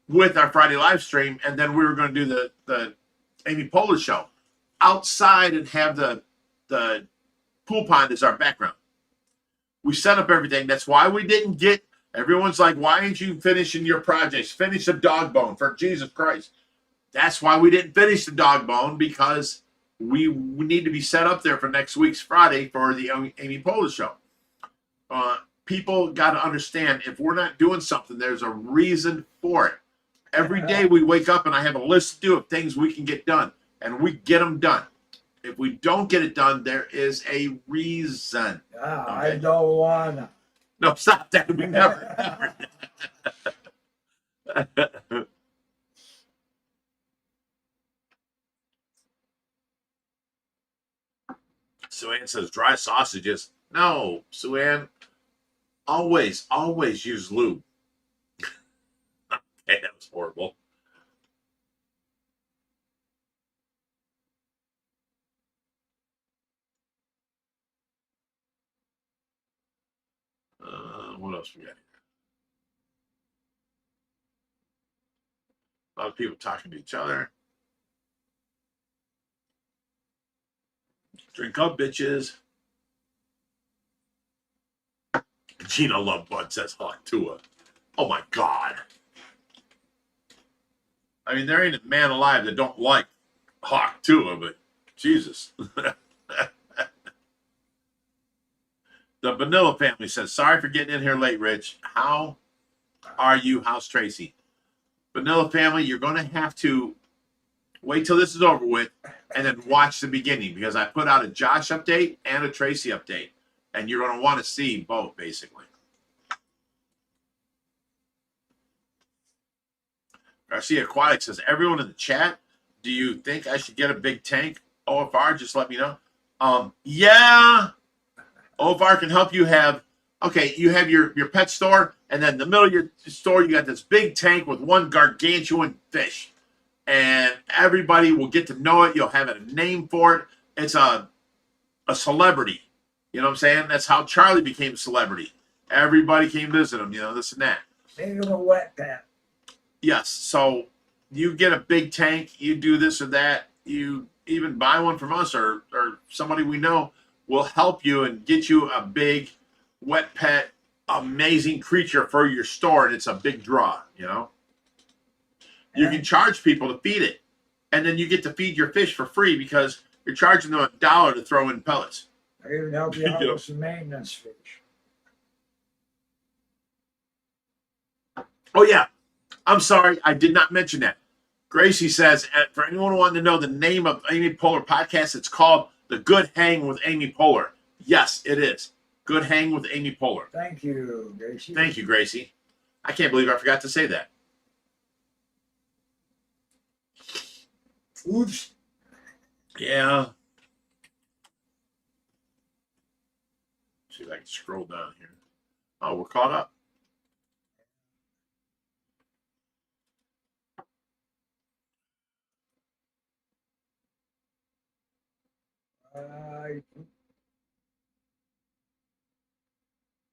with our Friday live stream, and then we were going to do the Amy Poehler show outside and have the pool pond as our background. We set up everything. That's why we didn't get. Everyone's like, why ain't you finishing your projects? Finish the dog bone, for Jesus Christ. That's why we didn't finish the dog bone, because we need to be set up there for next week's Friday for the Amy Poehler show. People got to understand, if we're not doing something, there's a reason for it. Every day we wake up and I have a list to do of things we can get done, and we get them done. If we don't get it done, there is a reason. Ah, Okay? I don't wanna. No, stop that. We never. Sue-Ann says dry sausages. No, Sue-Ann, always use lube. Okay, that was horrible. What else we got here? A lot of people talking to each other. Drink up, bitches. Gina Lovebud says hot Tua. Oh my God. I mean, there ain't a man alive that don't like Hawk Tua, but Jesus. The Vanilla family says, sorry for getting in here late, Rich. How are you? How's Tracy? Vanilla family, you're going to have to wait till this is over with and then watch the beginning, because I put out a Josh update and a Tracy update, and you're going to want to see both, basically. Garcia Aquatic says, everyone in the chat, do you think I should get a big tank? OFR, just let me know. Yeah. OFR can help you have, okay, you have your pet store, and then in the middle of your store, you got this big tank with one gargantuan fish. And everybody will get to know it. You'll have a name for it. It's a celebrity. You know what I'm saying? That's how Charlie became a celebrity. Everybody came to visit him, this and that. Maybe a wet pet. Yes. So you get a big tank, you do this or that, you even buy one from us, or somebody we know will help you and get you a big wet pet, amazing creature for your store, and it's a big draw, You can charge people to feed it, and then you get to feed your fish for free because you're charging them $1 to throw in pellets. I even help you out with some maintenance fish. Oh, yeah. I'm sorry. I did not mention that. Gracie says, for anyone wanting to know the name of Amy Poehler podcast, it's called The Good Hang with Amy Poehler. Yes, it is. Good Hang with Amy Poehler. Thank you, Gracie. Thank you, Gracie. I can't believe I forgot to say that. Oops. Yeah. See if I can scroll down here. Oh, we're caught up.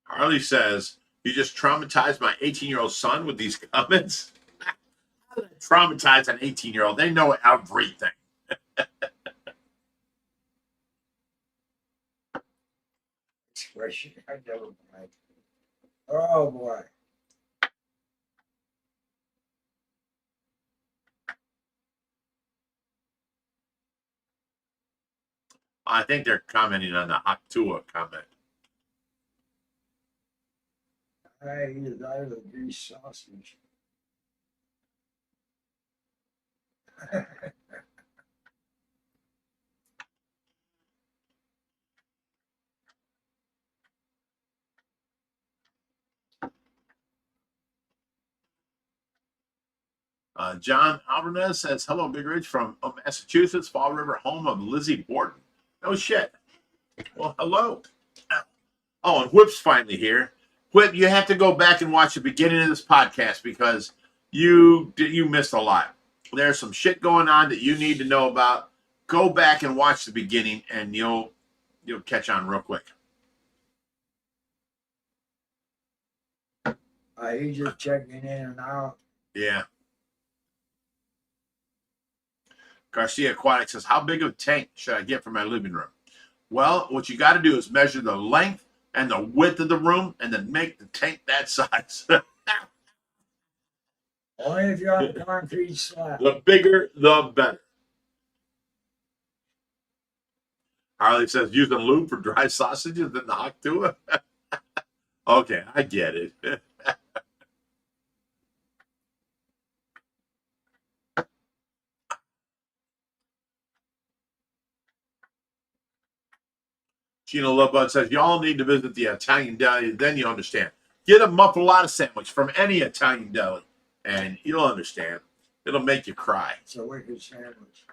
Harley says, you just traumatized my 18-year-old son with these comments? How did I traumatize an 18-year-old? They know everything. Expression. I never mind. Oh, boy. I think they're commenting on the Haktua comment. I eat out of the grease sausage. John Alvarez says, hello, Big Ridge from Massachusetts, Fall River, home of Lizzie Borden. No shit. Well, hello. Oh, and Whip's finally here. Whip, you have to go back and watch the beginning of this podcast because you missed a lot. There's some shit going on that you need to know about. Go back and watch the beginning, and you'll catch on real quick. He's just checking in and out. Yeah. Garcia Aquatic says, how big of a tank should I get for my living room? Well, what you got to do is measure the length and the width of the room and then make the tank that size. Only if you're on a concrete slab. The bigger, the better. Harley says, using lube for dry sausages in the Octua. Okay, I get it. Gina Lovebud says, y'all need to visit the Italian deli, then you understand. Get a muffalata sandwich from any Italian deli, and you'll understand. It'll make you cry. It's a wicked sandwich.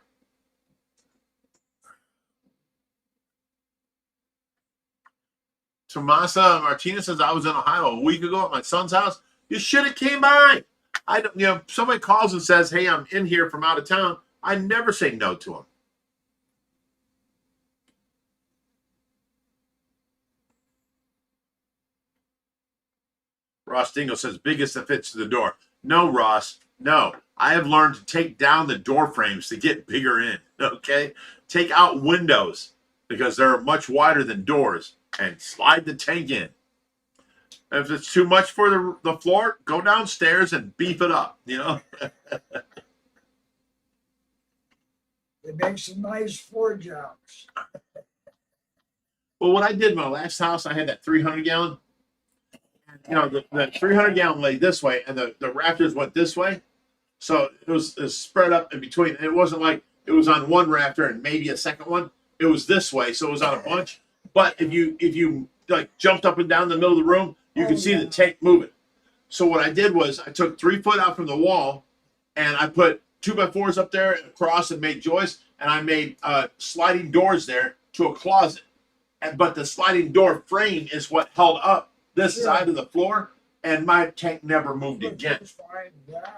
Tomasa Martinez says, I was in Ohio a week ago at my son's house. You should have came by. I don't, somebody calls and says, hey, I'm in here from out of town. I never say no to them. Ross Dingle says, biggest that fits to the door. No, Ross, no. I have learned to take down the door frames to get bigger in, okay? Take out windows because they're much wider than doors and slide the tank in. If it's too much for the floor, go downstairs and beef it up, you know? It makes some nice floor jobs. Well, what I did in my last house, I had that 300-gallon. You know, the 300-gallon lay this way, and the rafters went this way. So it was spread up in between. It wasn't like it was on one rafter and maybe a second one. It was this way, so it was on a bunch. But if you like jumped up and down the middle of the room, you could see the tank moving. So what I did was I took 3 foot out from the wall, and I put 2x4s up there across and made joists, and I made sliding doors there to a closet. But the sliding door frame is what held up this side of the floor, and my tank never moved again.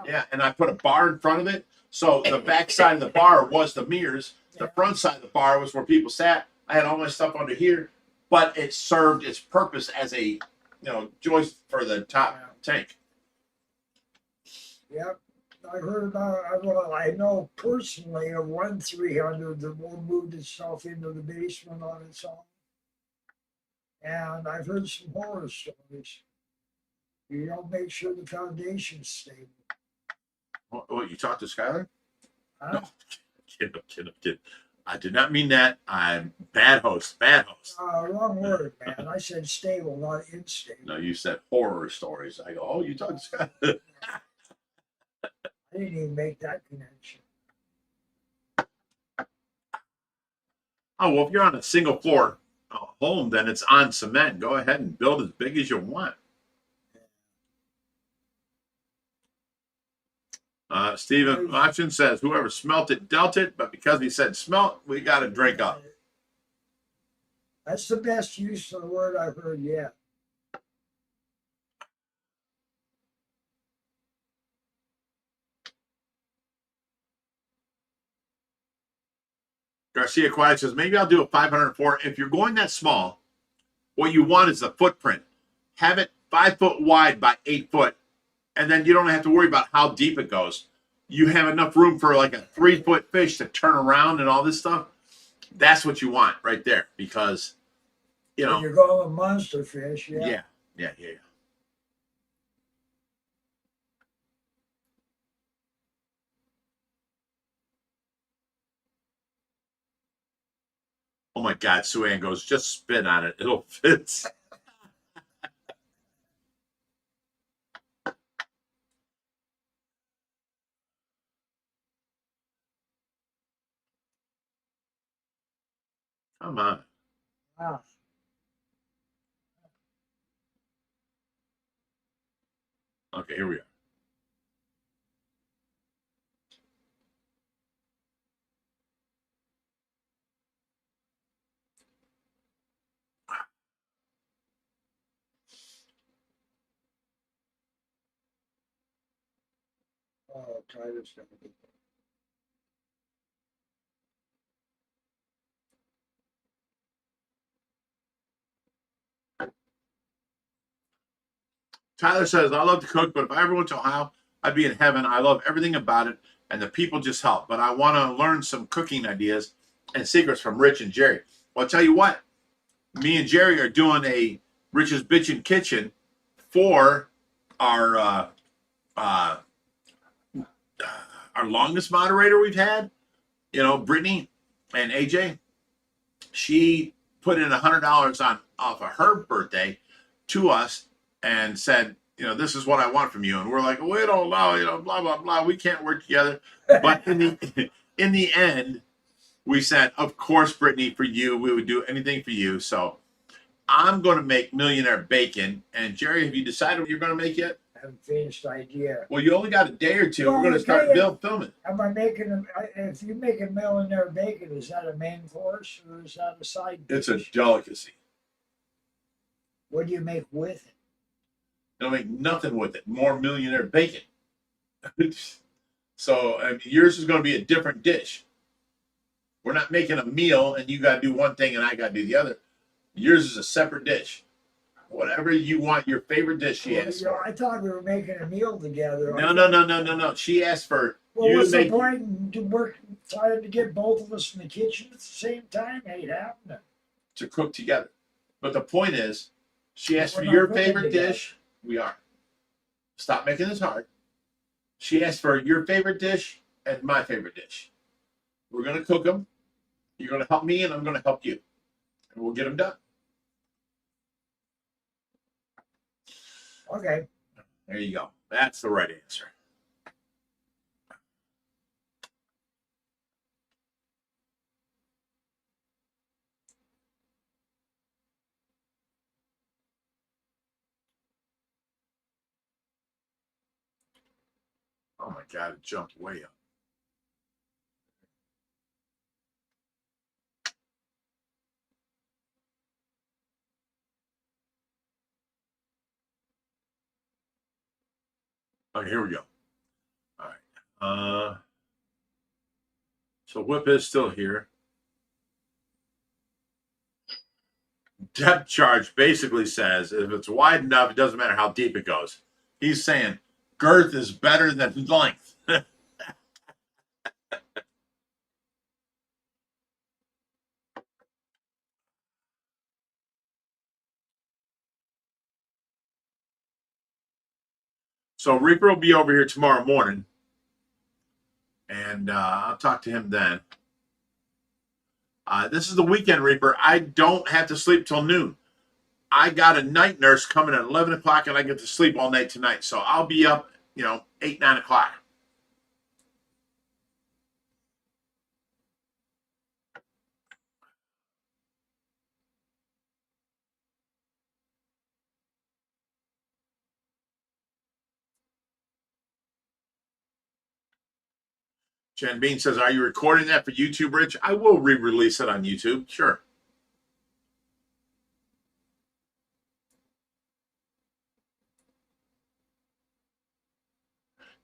Yeah, and I put a bar in front of it, so the back side of the bar was the mirrors. The front side of the bar was where people sat. I had all my stuff under here, but it served its purpose as a joist for the top tank. Yep. I heard about, I know personally of one 300 that will move itself into the basement on its own. And I've heard some horror stories. You don't make sure the foundation's stable. What, you talked to Skylar? Huh? No, kid. I did not mean that. I'm bad host. Wrong word, man. I said stable, not unstable. No, you said horror stories. I go, oh, you talked to Skylar. I didn't even make that connection. Oh, well, if you're on a single floor home, then it's on cement. Go ahead and build as big as you want. Stephen Auction says, whoever smelt it dealt it, but because he said smelt, we got to drink up. That's the best use of the word I've heard yet. Garcia Quiet says, maybe I'll do a 504. If you're going that small, what you want is the footprint. Have it 5 foot wide by 8 foot, and then you don't have to worry about how deep it goes. You have enough room for like a 3 foot fish to turn around and all this stuff. That's what you want right there, because When you're going with monster fish, yeah. Oh my God, Sue Ann goes, just spit on it. It'll fit. Come on. Wow. Okay, here we are. Tyler's gonna be. Tyler says, I love to cook, but if I ever went to Ohio, I'd be in heaven. I love everything about it, and the people just help. But I want to learn some cooking ideas and secrets from Rich and Jerry. Well, I'll tell you what, me and Jerry are doing a Rich's Bitchin' Kitchen for our longest moderator we've had. You know, Brittany and AJ. She put in $100 on off of her birthday to us and said, you know, this is what I want from you. And we're like, we don't know, you know, blah, blah, blah. We can't work together. But in the end, we said, of course, Brittany, for you, we would do anything for you. So I'm going to make millionaire bacon. And Jerry, have you decided what you're going to make yet? I haven't finished the idea. Well, you only got a day or two. Well, We're going to start filming. Am I making if you make a millionaire bacon, is that a main course or is that a side dish? It's a delicacy. What do you make with it? Don't make nothing with it. More millionaire bacon. So I mean, yours is going to be a different dish. We're not making a meal and you got to do one thing and I got to do the other. Yours is a separate dish. Whatever you want, your favorite dish, she asked for. I thought we were making a meal together. No. She asked for well, you what's to make. the point to work trying to get both of us in the kitchen at the same time? Ain't happening. To cook together. But the point is, she asked We're for not your cooking favorite together. dish. We are. Stop making this hard. She asked for your favorite dish and my favorite dish. We're going to cook them. You're going to help me and I'm going to help you. And we'll get them done. Okay. There you go. That's the right answer. Oh my God, it jumped way up. Okay, here we go. All right. So Whip is still here. Depth charge basically says if it's wide enough, it doesn't matter how deep it goes. He's saying girth is better than length. So Reaper will be over here tomorrow morning, and I'll talk to him then. This is the weekend, Reaper. I don't have to sleep till noon. I got a night nurse coming at 11 o'clock, and I get to sleep all night tonight. So I'll be up, 8, 9 o'clock. Jen Bean says, are you recording that for YouTube, Rich? I will re-release it on YouTube. Sure.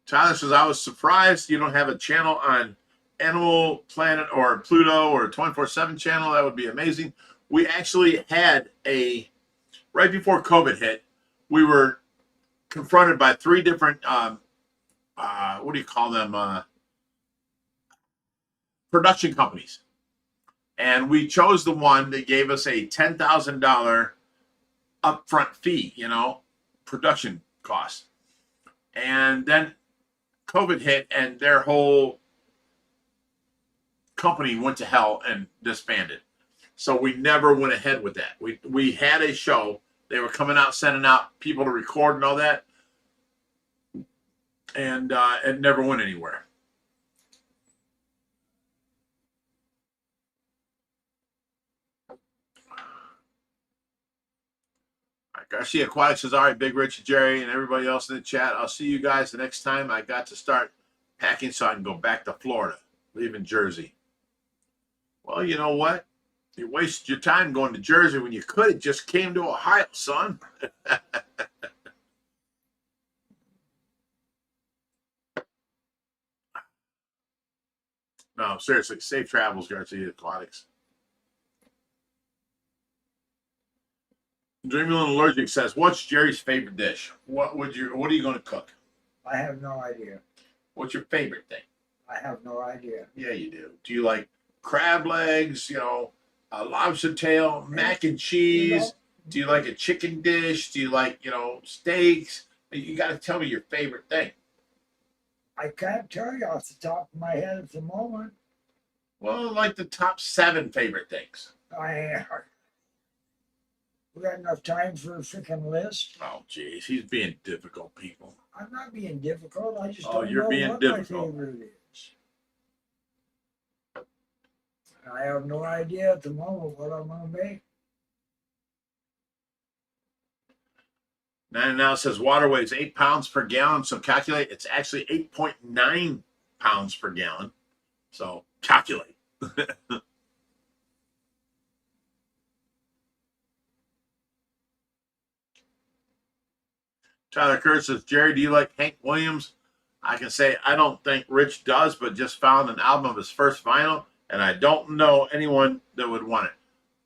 Tyler says, I was surprised you don't have a channel on Animal Planet or Pluto or 24/7 channel. That would be amazing. We actually had right before COVID hit, we were confronted by 3 different, what do you call them? Production companies. And we chose the one that gave us a $10,000 upfront fee, production cost. And then COVID hit and their whole company went to hell and disbanded. So we never went ahead with that. We had a show. They were coming out, sending out people to record and all that. And it never went anywhere. Garcia Aquatic says, all right, Big Rich, Jerry, and everybody else in the chat. I'll see you guys the next time I got to start packing so I can go back to Florida, leaving Jersey. Well, you know what? You wasted your time going to Jersey when you could have just came to Ohio, son. No, seriously, safe travels, Garcia Aquatics. Dreaming Allergic says, "What's Jerry's favorite dish? What are you going to cook? I have no idea. What's your favorite thing?" I have no idea. Yeah, you do. Do you like crab legs? A lobster tail, mac and cheese? Do you like a chicken dish? Do you like steaks? You got to tell me your favorite thing. I can't tell you off the top of my head at the moment. Well, like the top 7 favorite things. We got enough time for a freaking list. Oh, geez, he's being difficult, people. I'm not being difficult. I just Oh, don't you're know being what difficult. my favorite is. I have no idea at the moment what I'm going to make. Now it says water weighs 8 pounds per gallon, so calculate. It's actually 8.9 pounds per gallon. So calculate. Tyler Kurtz says, "Jerry, do you like Hank Williams?" I can say I don't think Rich does, but just found an album of his first vinyl, and I don't know anyone that would want it.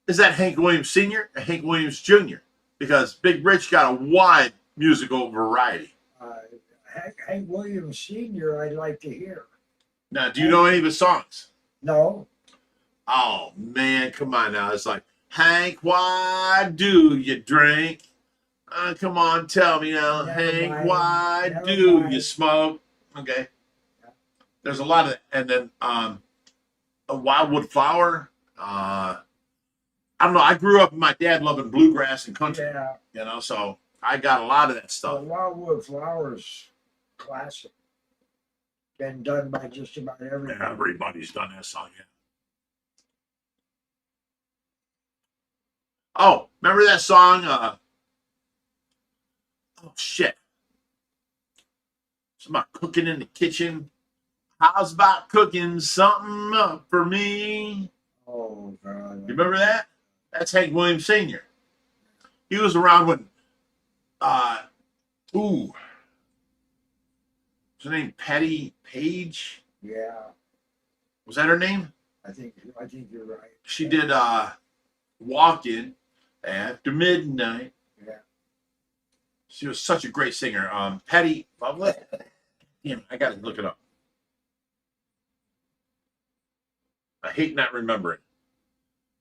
Is that Hank Williams Sr. or Hank Williams Jr.? Because Big Rich got a wide musical variety. Hank Williams Sr. I'd like to hear. Now, do you know any of his songs? No. Oh, man, come on now. It's like, Hank, why do you drink? Come on, tell me now. Never Hank, mind. why Never do mind. you smoke? Okay. Yeah. There's a lot of, and then a Wildwood Flower. I don't know. I grew up with my dad loving bluegrass and country. Yeah. So I got a lot of that The stuff. Wildwood Flowers classic. Been done by just about everybody. Everybody's done that song, yeah. Oh, remember that song? Oh, shit. It's about cooking in the kitchen. How's about cooking something up for me? Oh, God. You remember that? That's Hank Williams Sr. He was around when, what's her name? Patty Page? Yeah. Was that her name? I think you're right. She did Walking After Midnight. Yeah. She was such a great singer. Patty, damn, I gotta look it up. I hate not remembering.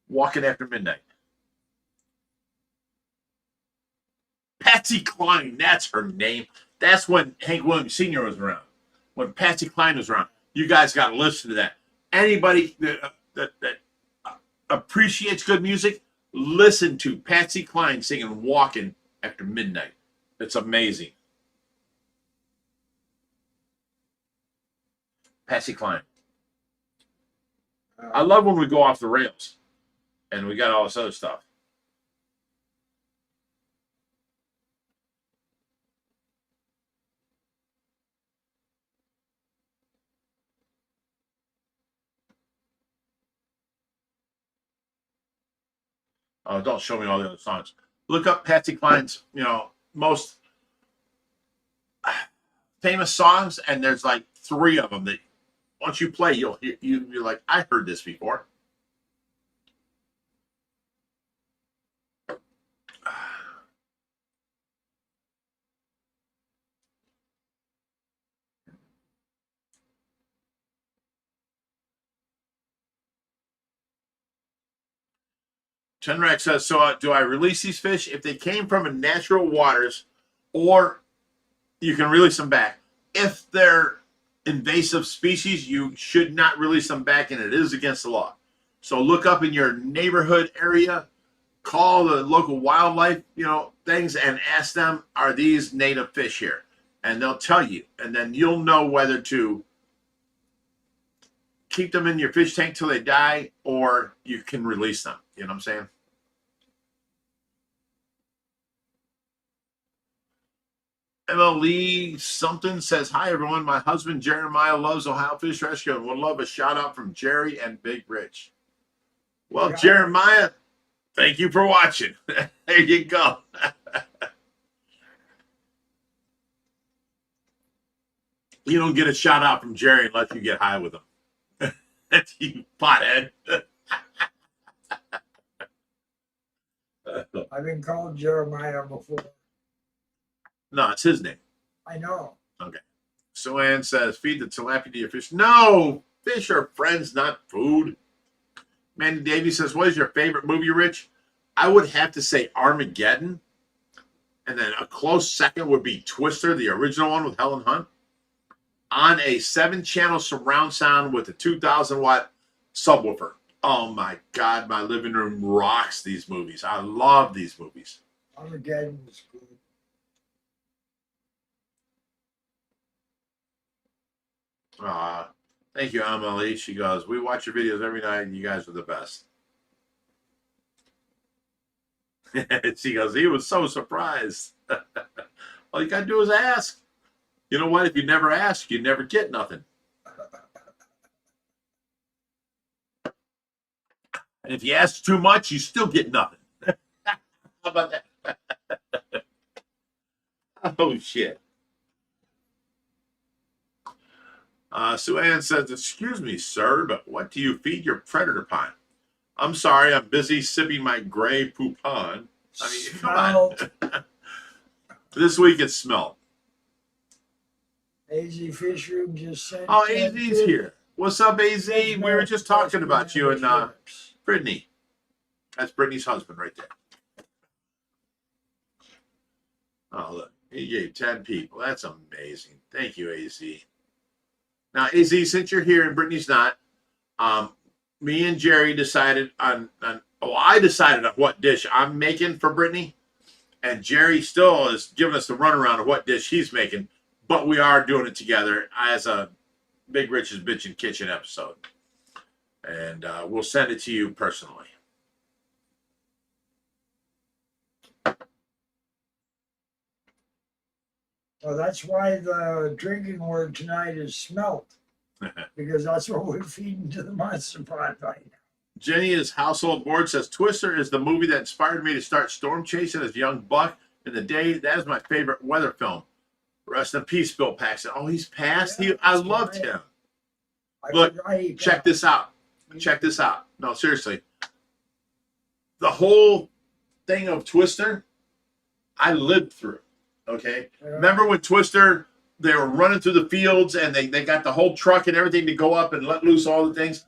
Walking After Midnight. Patsy Cline, that's her name. That's when Hank Williams Sr. was around. When Patsy Cline was around. You guys got to listen to that. Anybody that appreciates good music, listen to Patsy Cline singing Walking After Midnight. It's amazing. Patsy Cline. I love when we go off the rails and we got all this other stuff. Oh, don't show me all the other songs. Look up Patsy Cline's, most famous songs, and there's like 3 of them that once you play, you're like, I heard this before. Tenrex says, so do I release these fish if they came from natural waters, or you can release them back? If they're invasive species, you should not release them back, and it is against the law. So look up in your neighborhood area, call the local wildlife, things, and ask them, are these native fish here? And they'll tell you, and then you'll know whether to keep them in your fish tank till they die, or you can release them. You know what I'm saying? MLE something says, hi, everyone. My husband, Jeremiah, loves Ohio Fish Rescue and would love a shout out from Jerry and Big Rich. Well, Yeah. Jeremiah, thank you for watching. There you go. You don't get a shout out from Jerry unless you get high with him. You pothead. I've been called Jeremiah before. No, it's his name. I know. Okay. So Ann says, feed the tilapia to your fish. No, fish are friends, not food. Mandy Davies says, what is your favorite movie, Rich? I would have to say Armageddon. And then a close second would be Twister, the original one with Helen Hunt. On a 7-channel surround sound with a 2,000-watt subwoofer. Oh my God, my living room rocks these movies. I love these movies. Armageddon was good. Thank you, Amelie. She goes, we watch your videos every night and you guys are the best. She goes, he was so surprised. All you got to do is ask. You know what? If you never ask, you never get nothing. And if you ask too much, you still get nothing. How about that? Oh, shit. Sue Ann says, excuse me, sir, but what do you feed your predator pond? I'm sorry, I'm busy sipping my gray poupon. I mean, Smelled. come on. This week it's smelled. AZ Fish Room just sent. Oh, AZ's here. What's up, AZ? We were just talking about you and Brittany. That's Brittany's husband right there. Oh, look. He gave 10 people. That's amazing. Thank you, AZ. Now, AZ, since you're here and Brittany's not, me and Jerry decided I decided on what dish I'm making for Brittany. And Jerry still is giving us the runaround of what dish he's making. But we are doing it together as a Big Rich's Bitchin' Kitchen episode. And we'll send it to you personally. Well, that's why the drinking word tonight is smelt. Because that's what we're feeding to the monster pod right now. Jenny's household board says, Twister is the movie that inspired me to start storm chasing as a young buck in the day. That is my favorite weather film. Rest in peace, Bill Paxton. Oh, he's passed. Yeah, I loved him. Look, check this out. Check this out. No, seriously. The whole thing of Twister, I lived through. Okay? Yeah. Remember when Twister, they were running through the fields and they got the whole truck and everything to go up and let loose all the things?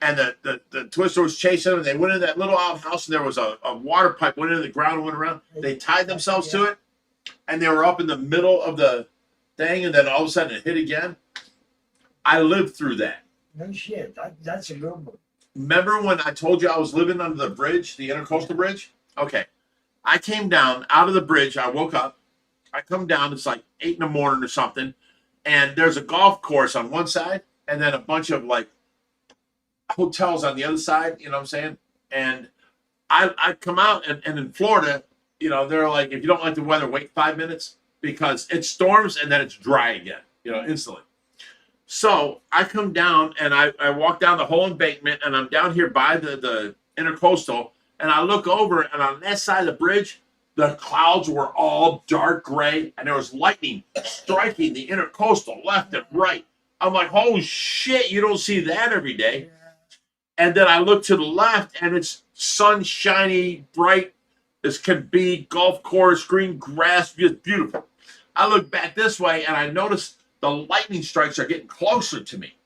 And the Twister was chasing them. And they went in that little outhouse and there was a water pipe went into the ground and went around. They tied themselves to it. And they were up in the middle of the thing. And then all of a sudden it hit again. I lived through that. No shit. That's a good one. Remember when I told you I was living under the bridge, the intercoastal bridge? Okay. I came down out of the bridge. I woke up. I come down. It's like 8 in the morning or something. And there's a golf course on one side. And then a bunch of like hotels on the other side. You know what I'm saying? And I come out and in Florida, you know, they're like, if you don't like the weather, wait 5 minutes because it storms and then it's dry again, you know, instantly. So I come down and I walk down the whole embankment and I'm down here by the intercoastal and I look over and on that side of the bridge, the clouds were all dark gray and there was lightning striking the intercoastal left and right. I'm like, oh shit, you don't see that every day. And then I look to the left and it's sunshiny, bright as can be, golf course, green grass, just beautiful. I look back this way and I notice the lightning strikes are getting closer to me.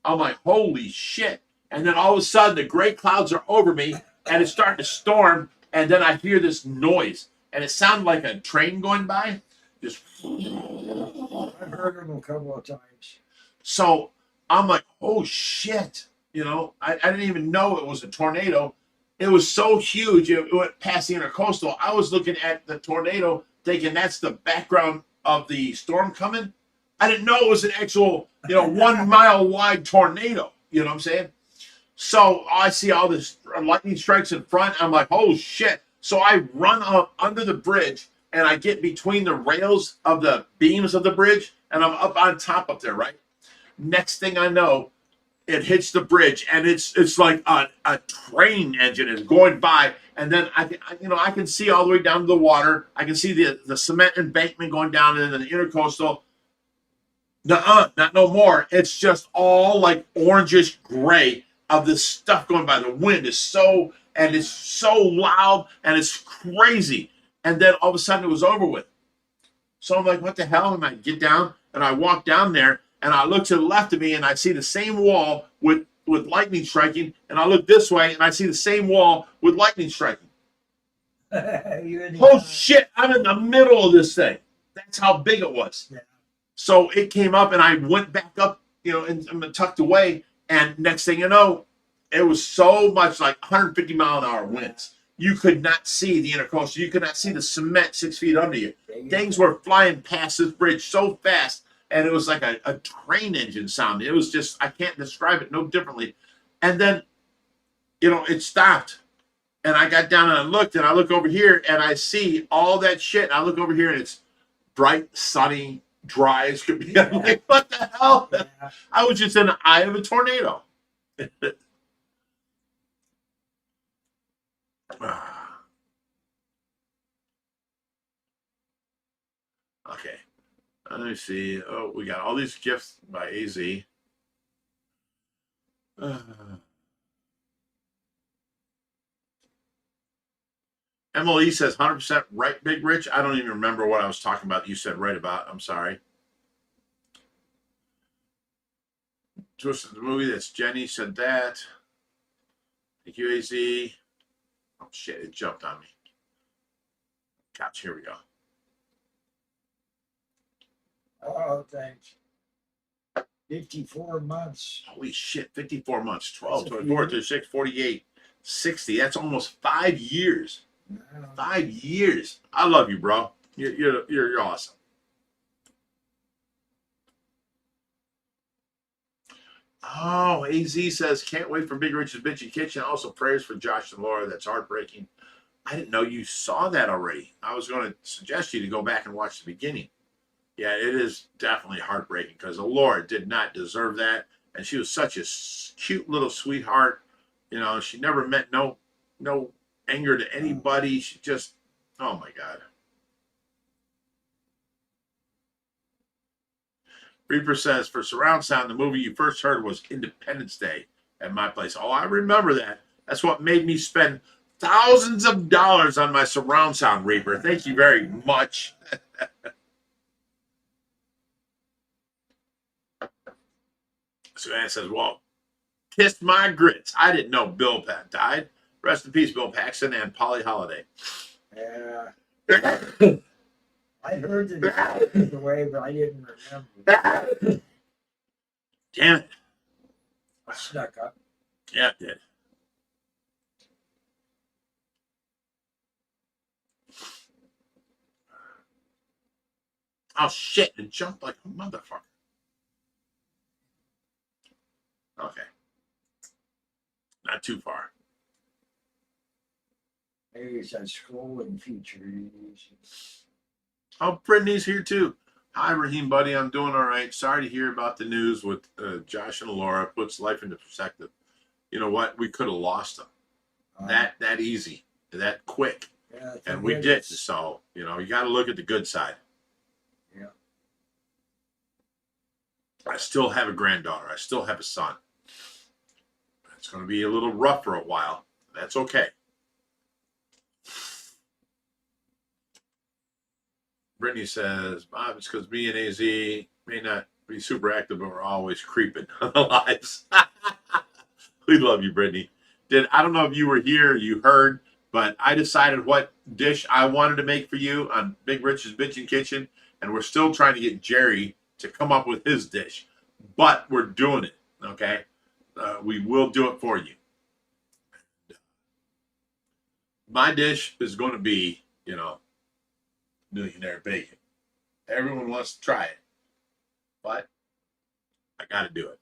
I'm like, holy shit. And then all of a sudden, the gray clouds are over me, and it's starting to storm, and then I hear this noise. And it sounded like a train going by. Just... I've heard them a couple of times. So I'm like, oh shit. You know, I didn't even know it was a tornado. It was so huge, it went past the intercoastal. I was looking at the tornado, thinking that's the background of the storm coming. I didn't know it was an actual, 1 mile wide tornado. You know what I'm saying? So I see all this lightning strikes in front. I'm like, oh shit. So I run up under the bridge and I get between the rails of the beams of the bridge and I'm up on top up there, right? Next thing I know, it hits the bridge and it's like a train engine is going by. And then I can see all the way down to the water. I can see all the way down to the water. I can see the cement embankment going down into the intercoastal. Nuh-uh, not no more. It's just all like orangish gray of this stuff going by. The wind is so, and it's so loud and it's crazy. And then all of a sudden it was over with. So I'm like, what the hell? And I get down and I walk down there and I look to the left of me and I see the same wall with lightning striking. And I look this way and I see the same wall with lightning striking. Oh shit, I'm in the middle of this thing. That's how big it was. Yeah. So it came up and I went back up, and tucked away. And next thing you know, it was so much like 150-mile-an-hour winds. You could not see the intercoastal. You could not see the cement 6 feet under you. Things were flying past this bridge so fast. And it was like a train engine sound. It was just, I can't describe it no differently. And then, it stopped. And I got down and I looked and I look over here and I see all that shit. And I look over here and it's bright, sunny, dry as could be. I'm like, what the hell? Yeah. I was just in the eye of a tornado. Okay. Let me see. Oh, we got all these gifts by AZ. Emily says 100% right, Big Rich. I don't even remember what I was talking about. You said right about. I'm sorry. Twisted the movie. That's Jenny said that. Thank you, AZ. Oh, shit. It jumped on me. Couch. Here we go. Oh, thanks. 54 months. Holy shit. 54 months. 12, 24, 36, 48, 60. That's almost 5 years. 5 years. I love you, bro. You're awesome. Oh, AZ says, can't wait for Big Rich's Bitchy Kitchen. Also, prayers for Josh and Laura. That's heartbreaking. I didn't know you saw that already. I was going to suggest you to go back and watch the beginning. Yeah, it is definitely heartbreaking because Allora did not deserve that. And she was such a cute little sweetheart. She never meant no anger to anybody. She just, oh my God. Reaper says, for surround sound, the movie you first heard was Independence Day at my place. Oh, I remember that. That's what made me spend thousands of dollars on my surround sound, Reaper. Thank you very much. Savannah says, well, kissed my grits. I didn't know Bill Pat died. Rest in peace, Bill Paxton and Polly Holiday. Yeah. I heard that it was away, but I didn't remember. Damn it. I snuck up. Yeah, it did. Oh, shit. It jumped like a motherfucker. Okay. Not too far. Maybe it's that scrolling feature. Oh, Brittany's here too. Hi, Raheem, buddy. I'm doing all right. Sorry to hear about the news with Josh and Allora. Puts life into perspective. You know what? We could have lost them. That easy, that quick. Yeah, and we did. So, you got to look at the good side. Yeah. I still have a granddaughter. I still have a son. It's going to be a little rough for a while. That's okay. Brittany says, Bob, it's because me and AZ may not be super active, but we're always creeping on the lives. We love you, Brittany. I don't know if you were here or you heard, but I decided what dish I wanted to make for you on Big Rich's Bitchin' Kitchen, and we're still trying to get Jerry to come up with his dish. But we're doing it, okay? We will do it for you. My dish is going to be, millionaire bacon. Everyone wants to try it, but I got to do it.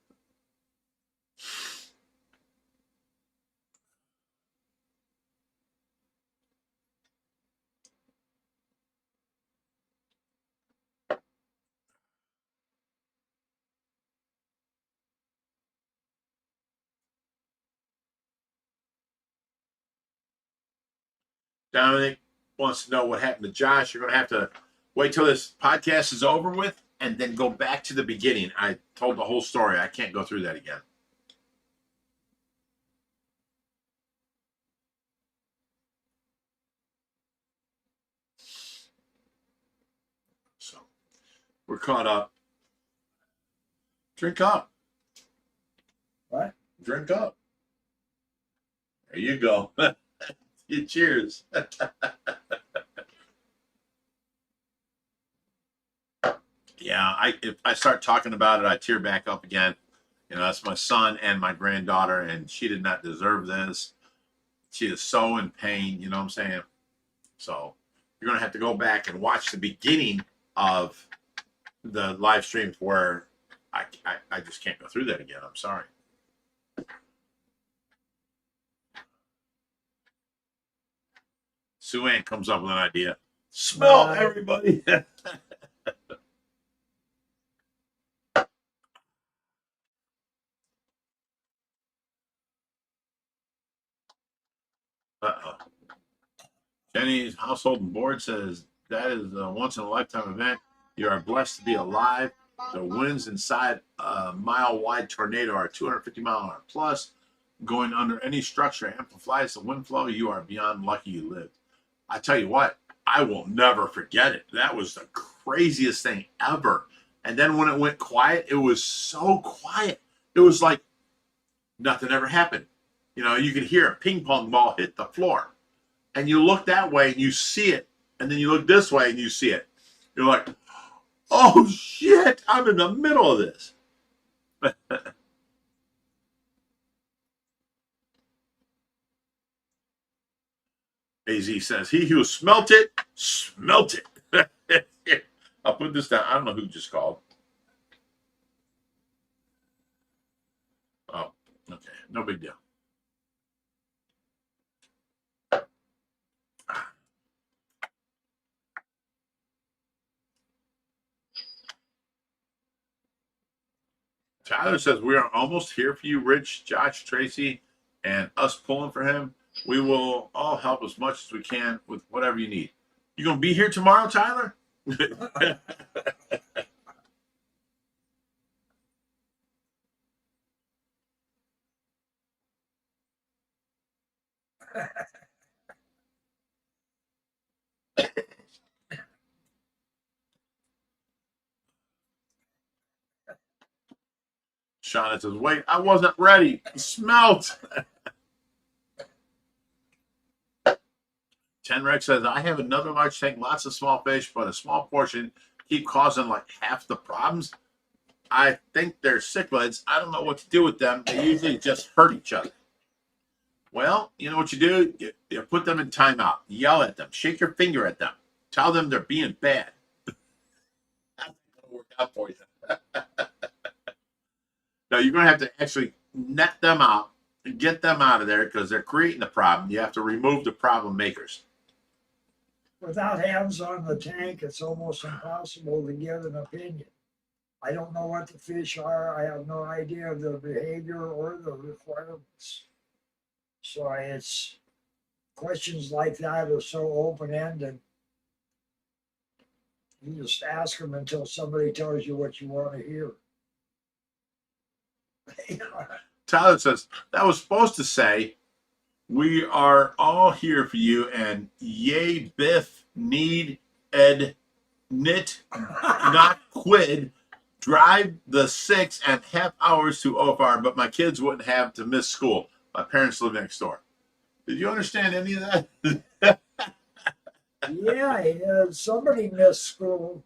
Dominic wants to know what happened to Josh. You're going to have to wait till this podcast is over with and then go back to the beginning. I told the whole story. I can't go through that again. So we're caught up. Drink up. What? Drink up. There you go. Cheers. Yeah, if I start talking about it, I tear back up again. You know, that's my son and my granddaughter, and she did not deserve this. She is so in pain, you know what I'm saying? So you're going to have to go back and watch the beginning of the live streams where I just can't go through that again. I'm sorry. Sue Ann comes up with an idea. Smell everybody. Uh-oh. Jenny's household and board says that is a once in a lifetime event. You are blessed to be alive. The winds inside a mile-wide tornado are 250 mile/hour plus. Going under any structure amplifies the wind flow. You are beyond lucky you lived. I tell you what, I will never forget it. That was the craziest thing ever. And then when it went quiet, it was so quiet. It was like nothing ever happened. You know, you could hear a ping pong ball hit the floor. And you look that way and you see it. And then you look this way and you see it. You're like, oh shit, I'm in the middle of this. AZ says, he who smelt it, smelt it. I'll put this down. I don't know who just called. Oh, okay. No big deal. Tyler says, we are almost here for you, Rich, Josh, Tracy, and us pulling for him. We will all help as much as we can with whatever you need. You going to be here tomorrow, Tyler? Shauna says, wait, I wasn't ready. Smelt. Tenrex says, I have another large tank, lots of small fish, but a small portion keep causing like half the problems. I think they're cichlids. I don't know what to do with them. They usually just hurt each other. Well, you know what you do? You put them in timeout. Yell at them. Shake your finger at them. Tell them they're being bad. That's going to work out for you. No, you're going to have to actually net them out and get them out of there because they're creating the problem. You have to remove the problem makers. Without hands on the tank, it's almost impossible to give an opinion. I don't know what the fish are. I have no idea of the behavior or the requirements. So it's questions like that are so open-ended. You just ask them until somebody tells you what you want to hear. Tyler says, that was supposed to say, we are all here for you, and yay, biff, need, ed, knit, not quid, drive the 6.5 hours to OFR, but my kids wouldn't have to miss school. My parents live next door. Did you understand any of that? Yeah, somebody missed school.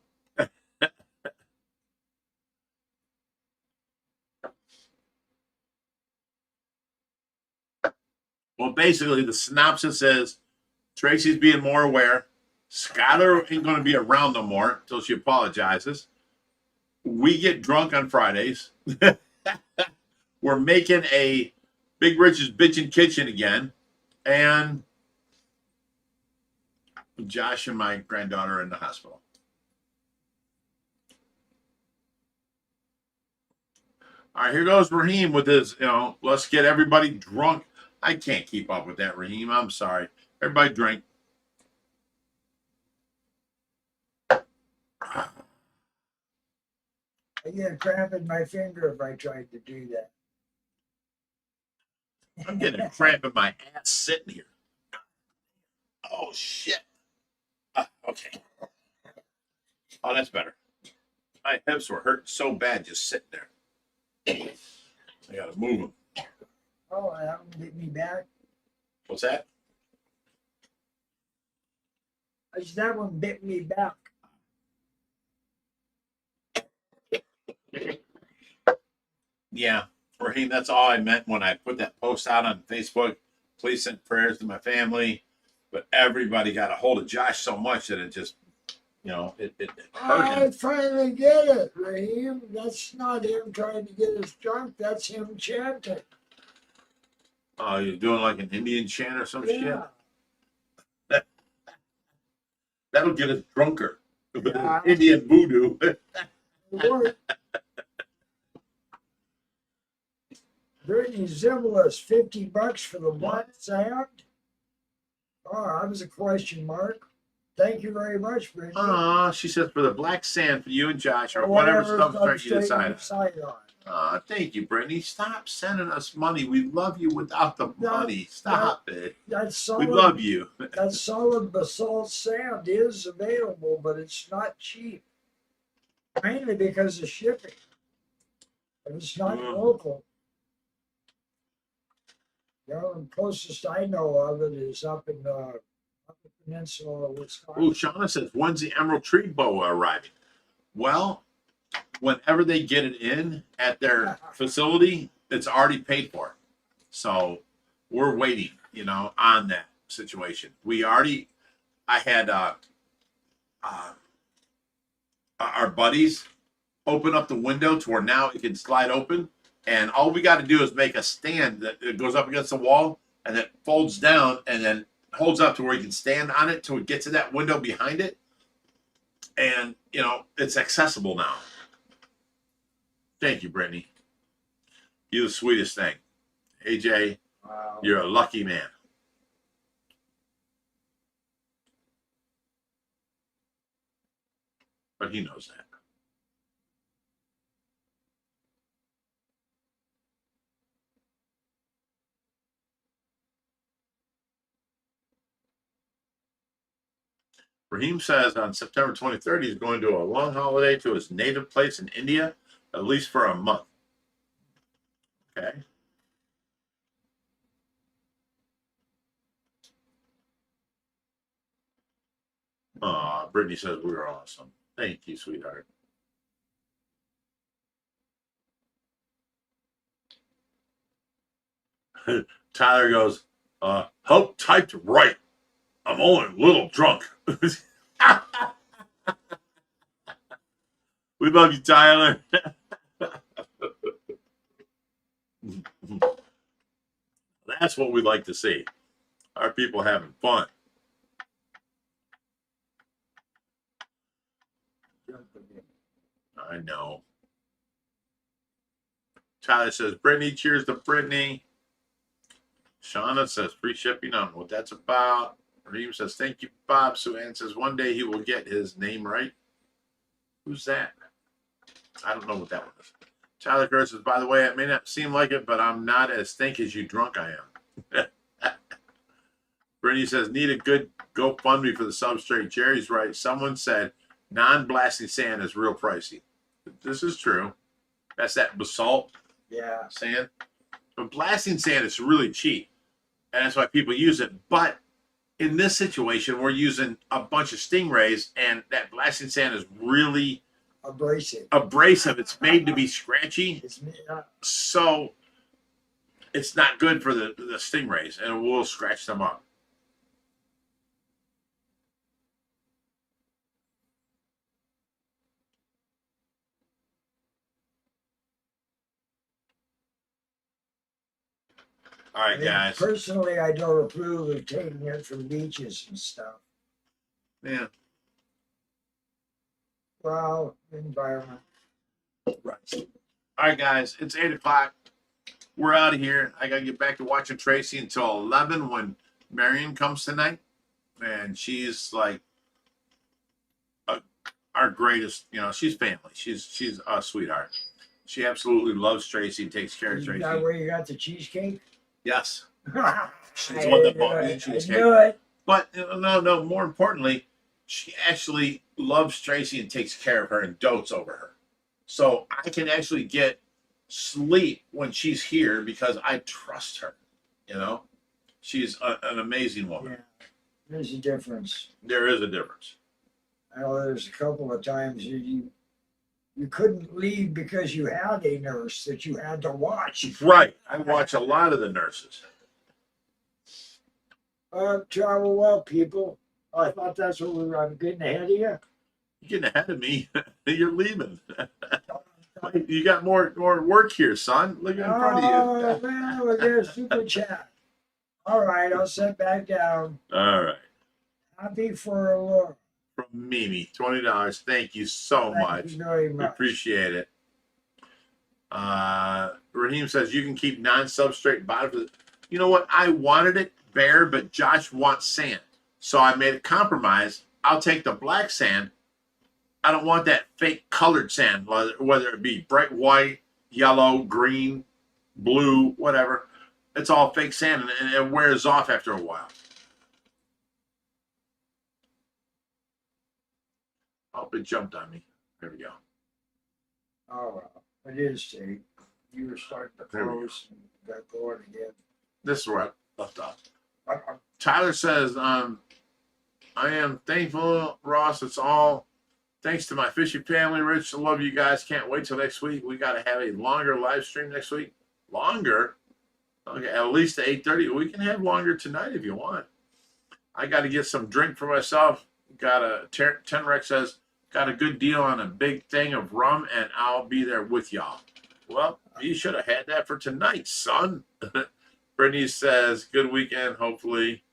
Well, basically, the synopsis is Tracy's being more aware. Skylar ain't going to be around no more until she apologizes. We get drunk on Fridays. We're making a Big Rich's Bitchin' Kitchen again. And Josh and my granddaughter are in the hospital. All right, here goes Raheem with his, let's get everybody drunk. I can't keep up with that, Raheem. I'm sorry. Everybody drink. I get a cramp in my finger if I tried to do that. I'm getting a cramp in my ass sitting here. Oh shit. Okay. Oh, that's better. My hips were hurting so bad just sitting there. I gotta move them. Oh, that one bit me back. What's that? That one bit me back. Yeah, Raheem, that's all I meant when I put that post out on Facebook. Please send prayers to my family. But everybody got a hold of Josh so much that it just, it hurt I him. finally get it, Raheem. That's not him trying to get us drunk. That's him chanting. Oh, you're doing like an Indian chant or some shit? That'll get us drunker. Yeah. Indian voodoo. Brittany Zimbalist, $50 for the black sand. Oh, that was a question mark. Thank you very much, Brittany. She says for the black sand for you and Josh or whatever substrate you decide on. Thank you, Brittany. Stop sending us money. We love you without the money. Stop it. We love you. That solid basalt sand is available, but it's not cheap. Mainly because of shipping. But it's not local. The closest I know of it is up in the peninsula of Wisconsin. Ooh, Shauna says, when's the emerald tree boa arriving? Well, whenever they get it in at their facility, it's already paid for. So we're waiting, on that situation. I had our buddies open up the window to where now it can slide open. And all we got to do is make a stand that it goes up against the wall and it folds down and then holds up to where you can stand on it till it gets to that window behind it. And, it's accessible now. Thank you, Brittany. You're the sweetest thing. AJ, wow. You're a lucky man. But he knows that. Raheem says on September 23rd, he's going to a long holiday to his native place in India, at least for a month. Okay. Brittany says we were awesome. Thank you, sweetheart. Tyler goes, Hope typed right. I'm only a little drunk. We love you, Tyler. That's what we like to see. Our people having fun. I know. Tyler says, Brittany, cheers to Brittany. Shauna says, free shipping. I don't know what that's about. Reem says, thank you, Bob. Sue Ann says, one day he will get his name right. Who's that? I don't know what that one is. Tyler Kerr says, by the way, it may not seem like it, but I'm not as stink as you drunk I am. Brittany says, need a good GoFundMe for the substrate. Jerry's right. Someone said non-blasting sand is real pricey. This is true. That's that basalt sand. But blasting sand is really cheap. And that's why people use it. But in this situation, we're using a bunch of stingrays, and that blasting sand is really abrasive. It's made to be scratchy. So it's not good for the stingrays, and it will scratch them up. All right, guys. Personally, I don't approve of taking it from beaches and stuff. Yeah. Well, environment. Right. All right, guys. It's 8 o'clock. We're out of here. I got to get back to watching Tracy until 11 when Marion comes tonight. And she's like our greatest, you know, she's family. She's a sweetheart. She absolutely loves Tracy and takes care of Is Tracy. that where you got the cheesecake? Yes. I She's the one that bought me the I cheesecake. knew it. But no, more importantly, she actually loves Tracy and takes care of her and dotes over her. So I can actually get sleep when she's here because I trust her. You know, she's an amazing woman. Yeah, there's a difference. There is a difference. I know there's a couple of times you couldn't leave because you had a nurse that you had to watch. Right. I watch a lot of the nurses. Travel well, people. I thought that's what we were. I'm getting ahead of you. You're getting ahead of me. You're leaving. You got more work here, son. Look in front of you. Oh, man, we're getting super chat. All right, I'll sit back down. All right. Happy for Allora. From Mimi, $20. Thank you so much. Thank you very We much. appreciate it. Raheem says you can keep non-substrate bottom. You know what? I wanted it bare, but Josh wants sand. So I made a compromise. I'll take the black sand. I don't want that fake colored sand, whether it be bright white, yellow, green, blue, whatever. It's all fake sand, and it wears off after a while. Oh, it jumped on me. There we go. Oh, well, it is, Steve. You were starting to There we close and got going again. This is where I left off. I'm Tyler says, I am thankful, Ross. It's all thanks to my fishy family, Rich. I love you guys. Can't wait till next week. We got to have a longer live stream next week. Longer? Okay, at least to 8:30. We can have longer tonight if you want. I got to get some drink for myself. Got a Tenrex says, got a good deal on a big thing of rum, and I'll be there with y'all. Well, you should have had that for tonight, son. Brittany says, good weekend, hopefully.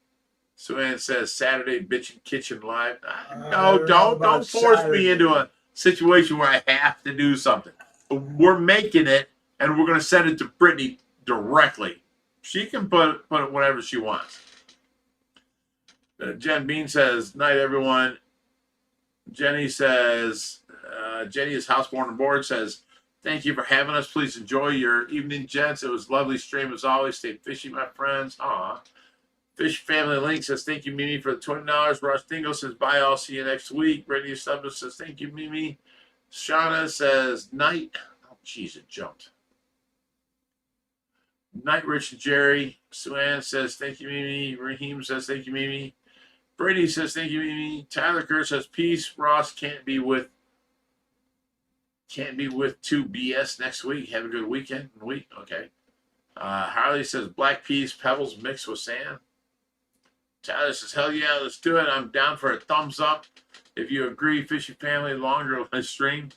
Sue-Ann says, Saturday bitchin' kitchen live. No, don't force me into a situation where I have to do something. We're making it, and we're going to send it to Brittany directly. She can put it whatever she wants. Jen Bean says, night, everyone. Jenny says, Jenny is houseborn and board, says, thank you for having us. Please enjoy your evening, gents. It was a lovely stream as always. Stay fishy, my friends. Aw. Fish Family Link says, thank you, Mimi, for the $20. Ross Dingle says, bye, I'll see you next week. Brady Stubbs says, thank you, Mimi. Shauna says, night. Oh, jeez, it jumped. Night, Rich and Jerry. Sue-Ann says, thank you, Mimi. Raheem says, thank you, Mimi. Brady says, thank you, Mimi. Tyler Kerr says, peace. Ross can't be with 2 BS next week. Have a good weekend. Okay. Harley says, black peas, pebbles mixed with sand. Tyler says, hell yeah, let's do it. I'm down for a thumbs up. If you agree, Fishy Family, longer live stream.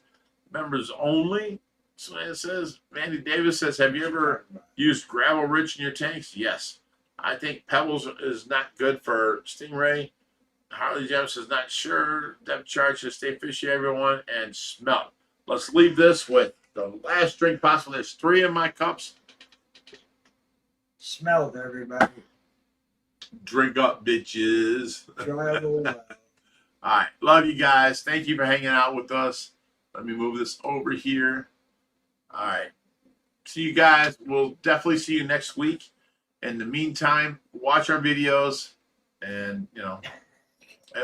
Members only. So it says, Mandy Davis says, have you ever used gravel rich in your tanks? Yes. I think pebbles is not good for stingray. Harley Jam says, not sure. Depth charge to stay fishy, everyone, and smell. Let's leave this with the last drink possible. There's 3 in my cups. Smell it, everybody. Drink up, bitches. Travel well. All right. Love you guys. Thank you for hanging out with us. Let me move this over here. All right. See you guys. We'll definitely see you next week. In the meantime, watch our videos and,